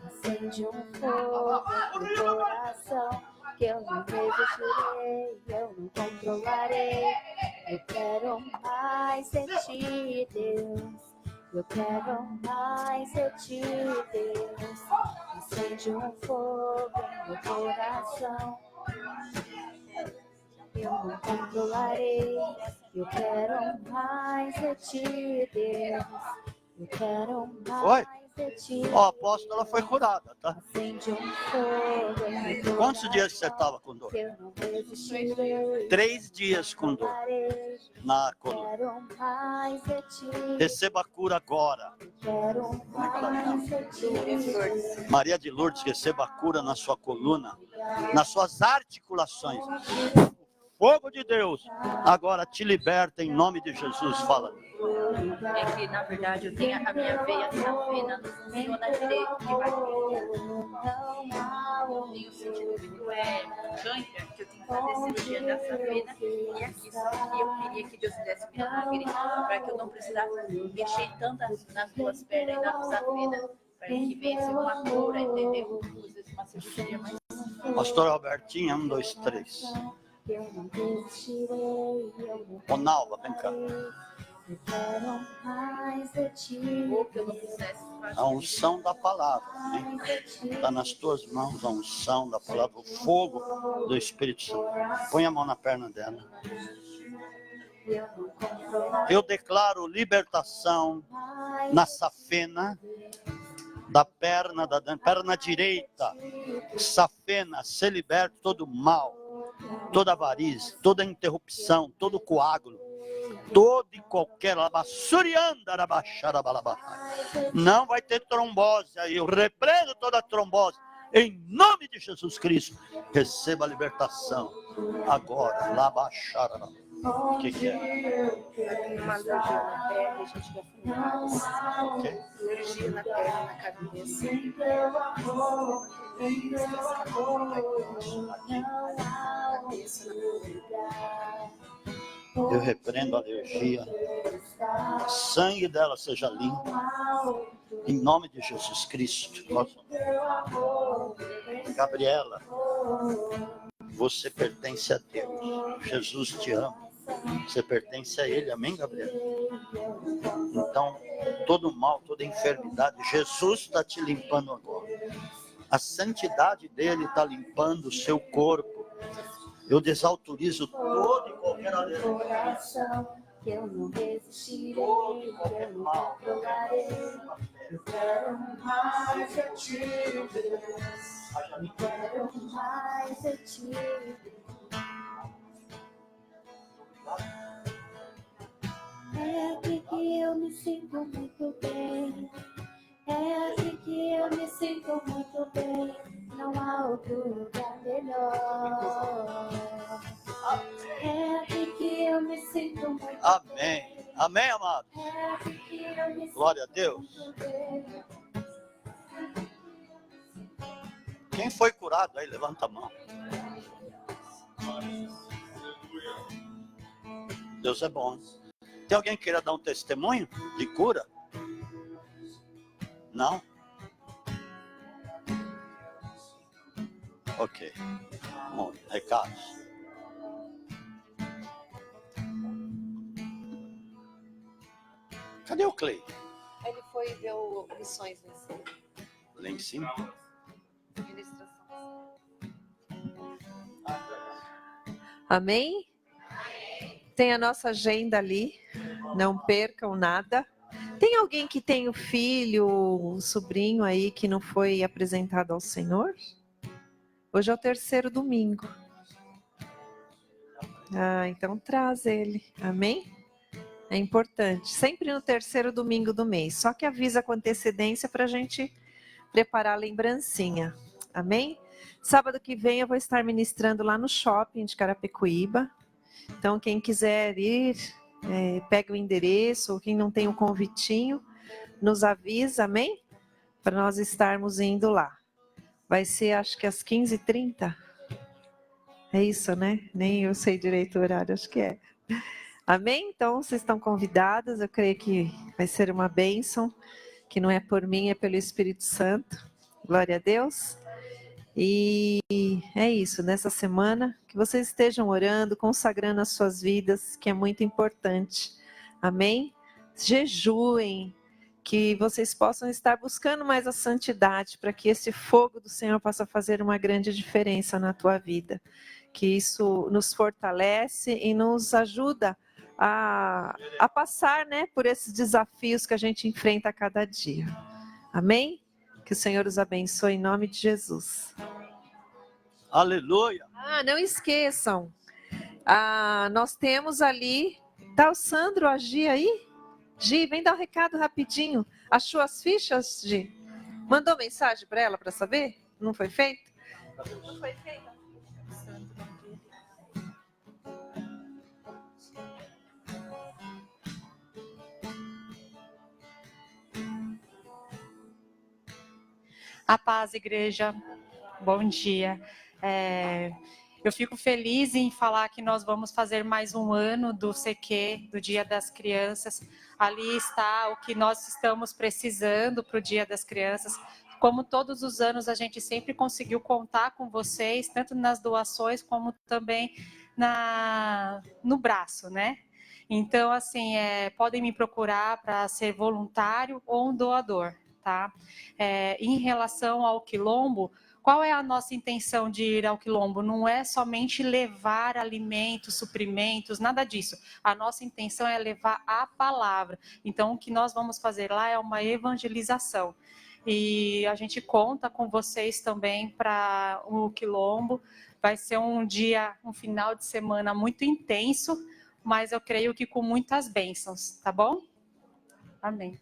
Acende um fogo no coração que eu não resistirei, eu não controlarei. Eu quero mais de ti, Deus. Eu quero mais de ti, Deus. Acende um fogo no meu coração. Eu não controlarei. Eu quero mais de ti, Deus. Eu quero mais de ti.
Ó, a apóstola foi curada, tá?
Acende um fogo no meu
Quantos dias você estava com dor?
eu não resistirei.
3 dias com dor na coluna.
Quero mais de ti.
Receba a cura agora.
Quero mais de ti.
Maria de Lourdes, receba a cura na sua coluna, nas suas articulações. Fogo de Deus, agora te liberta em nome de Jesus. Fala.
É que, na verdade, eu tenho a minha veia safena funciona direito devagar. Eu tenho sentido câncer, que eu tenho que fazer cirurgia da safena e aqui. Só que eu queria que Deus desse milagre para que eu não precisasse mexer tanto nas duas pernas e na safena, para que vença uma cura, entendeu? Inclusive uma cirurgia mais.
Pastor Albertinho, 1, 2, 3.
Eu não resistirei. Eu não
Ô, Nalva, vem cá.
Eu quero mais de ti.
Ou que eu não fizesse
A unção da palavra, está nas tuas mãos a unção da palavra, o fogo do Espírito Santo. Põe a mão na perna dela. Eu declaro libertação na safena da perna direita, safena, ser liberto todo mal, toda variz, toda interrupção, todo coágulo, todo e qualquer não vai ter trombose aí. Eu repreendo toda trombose em nome de Jesus Cristo. Receba a libertação agora. O que é?
Uma alergia na perna, a gente vai falar.
Ok?
Alergia na perna, na cabeça.
Eu repreendo a alergia. O sangue dela seja limpo. Em nome de Jesus Cristo. Gabriela, você pertence a Deus. Jesus te ama. Você pertence a Ele. Amém, Gabriela? Então, todo mal, toda enfermidade, Jesus está te limpando agora. A santidade dele está limpando o seu corpo. Eu desautorizo todo e qualquer alergia.
Eu não resistirei,
Todo e qualquer
eu não
mal.
controlarei. Eu quero mais de ti, Deus. Eu quero mais de ti. É aqui que eu me sinto muito bem. É aqui que eu me sinto muito bem. Não há outro lugar melhor. É aqui que eu me sinto muito bem.
Amém. Amém, amado.
É aqui que eu me sinto
Glória a Deus.
muito bem.
Quem foi curado aí? Levanta a mão. Deus é bom. Tem alguém que queira dar um testemunho de cura? Não? Ok. Bom, recados. Cadê o Clay?
Ele foi ver missões
Lá em cima?
Amém? Tem a nossa agenda ali, não percam nada. Tem alguém que tem um filho, um sobrinho aí que não foi apresentado ao Senhor? Hoje é o 3º domingo. Então traz ele, amém? É importante, sempre no 3º domingo do mês, só que avisa com antecedência para a gente preparar a lembrancinha, amém? Sábado que vem eu vou estar ministrando lá no shopping de Carapicuíba, então quem quiser ir, pega o endereço, ou quem não tem um convitinho, nos avisa, amém? Para nós estarmos indo lá. Vai ser acho que às 15h30, é isso, né? Nem eu sei direito o horário, acho que é. Amém? Então, vocês estão convidadas, eu creio que vai ser uma bênção, que não é por mim, é pelo Espírito Santo. Glória a Deus. E é isso, nessa semana, que vocês estejam orando, consagrando as suas vidas, que é muito importante. Amém? Jejuem, que vocês possam estar buscando mais a santidade, para que esse fogo do Senhor possa fazer uma grande diferença na tua vida. Que isso nos fortalece e nos ajuda a passar, né, por esses desafios que a gente enfrenta a cada dia. Amém? Que o Senhor os abençoe em nome de Jesus.
Aleluia.
Não esqueçam, nós temos ali, tá o Sandro, a Gi aí? Gi, vem dar um recado rapidinho. Achou as fichas, Gi? Mandou mensagem para ela para saber? Não foi feito? Não foi feito.
A paz, igreja. Bom dia. Eu fico feliz em falar que nós vamos fazer mais um ano do CQ, do Dia das Crianças. Ali está o que nós estamos precisando para o Dia das Crianças. Como todos os anos, a gente sempre conseguiu contar com vocês, tanto nas doações como também no braço, né? Então, assim, podem me procurar para ser voluntário ou um doador. Tá? Em relação ao Quilombo, qual é a nossa intenção de ir ao Quilombo? Não é somente levar alimentos, suprimentos, nada disso. A nossa intenção é levar a palavra. Então, o que nós vamos fazer lá é uma evangelização. E a gente conta com vocês também para o Quilombo. Vai ser um final de semana muito intenso, mas eu creio que com muitas bênçãos, tá bom? Amém.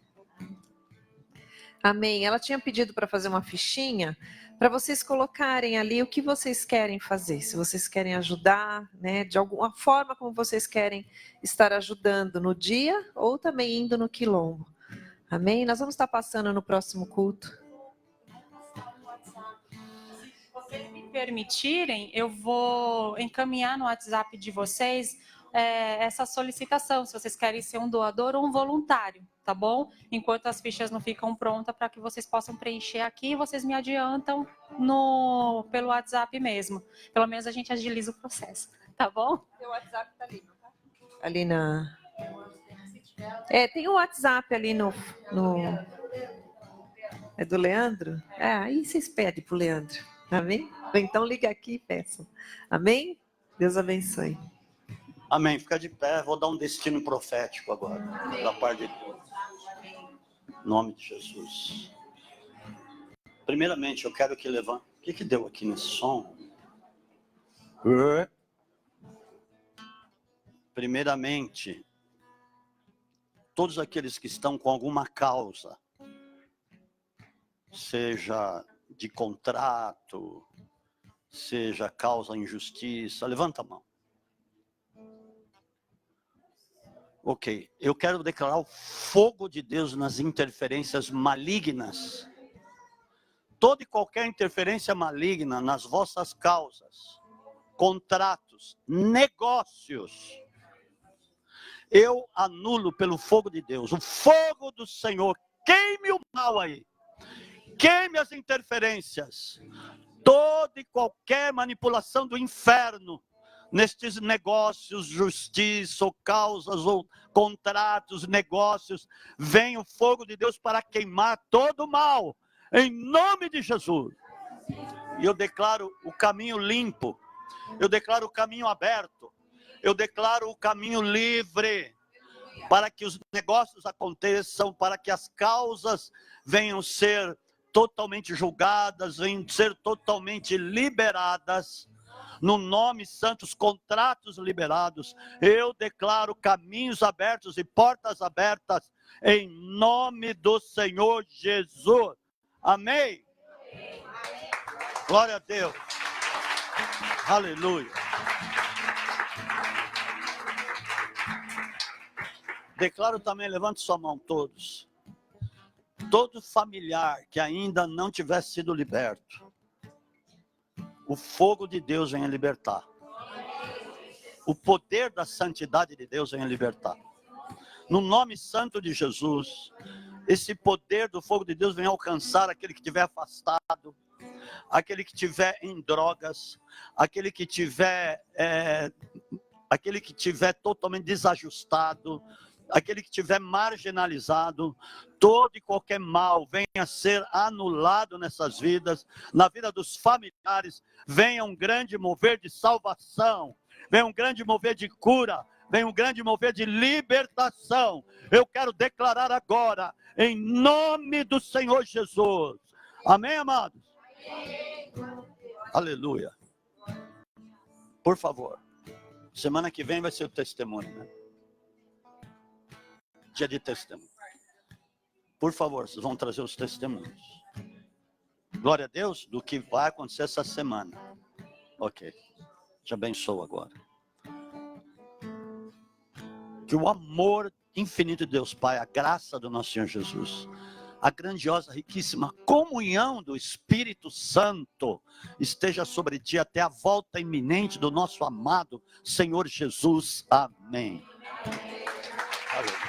Amém. Ela tinha pedido para fazer uma fichinha para vocês colocarem ali o que vocês querem fazer. Se vocês querem ajudar, né, de alguma forma como vocês querem estar ajudando no dia ou também indo no Quilombo. Amém? Nós vamos estar passando no próximo culto.
Se vocês me permitirem, eu vou encaminhar no WhatsApp de vocês essa solicitação, se vocês querem ser um doador ou um voluntário, tá bom? Enquanto as fichas não ficam prontas para que vocês possam preencher aqui, vocês me adiantam pelo WhatsApp mesmo. Pelo menos a gente agiliza o processo, tá bom?
O WhatsApp tá ali, não tá? Ali na... tem um WhatsApp ali no... É do Leandro? Aí vocês pedem pro Leandro, amém? Ou então liga aqui e peçam. Amém? Deus abençoe.
Amém. Fica de pé. Vou dar um destino profético agora, da parte de Deus. Em nome de Jesus. Primeiramente, eu quero que levante... O que deu aqui nesse som? Primeiramente, todos aqueles que estão com alguma causa, seja de contrato, seja causa injustiça, levanta a mão. Ok, eu quero declarar o fogo de Deus nas interferências malignas. Toda e qualquer interferência maligna nas vossas causas, contratos, negócios, eu anulo pelo fogo de Deus. O fogo do Senhor, queime o mal aí. Queime as interferências. Toda e qualquer manipulação do inferno nestes negócios, justiça, ou causas, ou contratos, negócios, vem o fogo de Deus para queimar todo o mal, em nome de Jesus. E eu declaro o caminho limpo, eu declaro o caminho aberto, eu declaro o caminho livre, para que os negócios aconteçam, para que as causas venham ser totalmente julgadas, venham ser totalmente liberadas. No nome santo, os contratos liberados, eu declaro caminhos abertos e portas abertas, em nome do Senhor Jesus. Amém? Glória a Deus. Aleluia. Declaro também, levante sua mão todos. Todo familiar que ainda não tivesse sido liberto, o fogo de Deus venha libertar. O poder da santidade de Deus venha libertar. No nome santo de Jesus, esse poder do fogo de Deus venha alcançar aquele que estiver afastado, aquele que estiver em drogas, aquele que estiver totalmente desajustado, aquele que estiver marginalizado. Todo e qualquer mal venha ser anulado nessas vidas, na vida dos familiares. Venha um grande mover de salvação, venha um grande mover de cura, venha um grande mover de libertação. Eu quero declarar agora, em nome do Senhor Jesus. Amém, amados? Amém. Aleluia. Por favor, semana que vem vai ser o testemunho, né? Dia de testemunho. Por favor, vocês vão trazer os testemunhos. Glória a Deus do que vai acontecer essa semana. Ok. Te abençoo agora. Que o amor infinito de Deus Pai, a graça do nosso Senhor Jesus, a grandiosa, riquíssima comunhão do Espírito Santo esteja sobre ti até a volta iminente do nosso amado Senhor Jesus. Amém. Aleluia.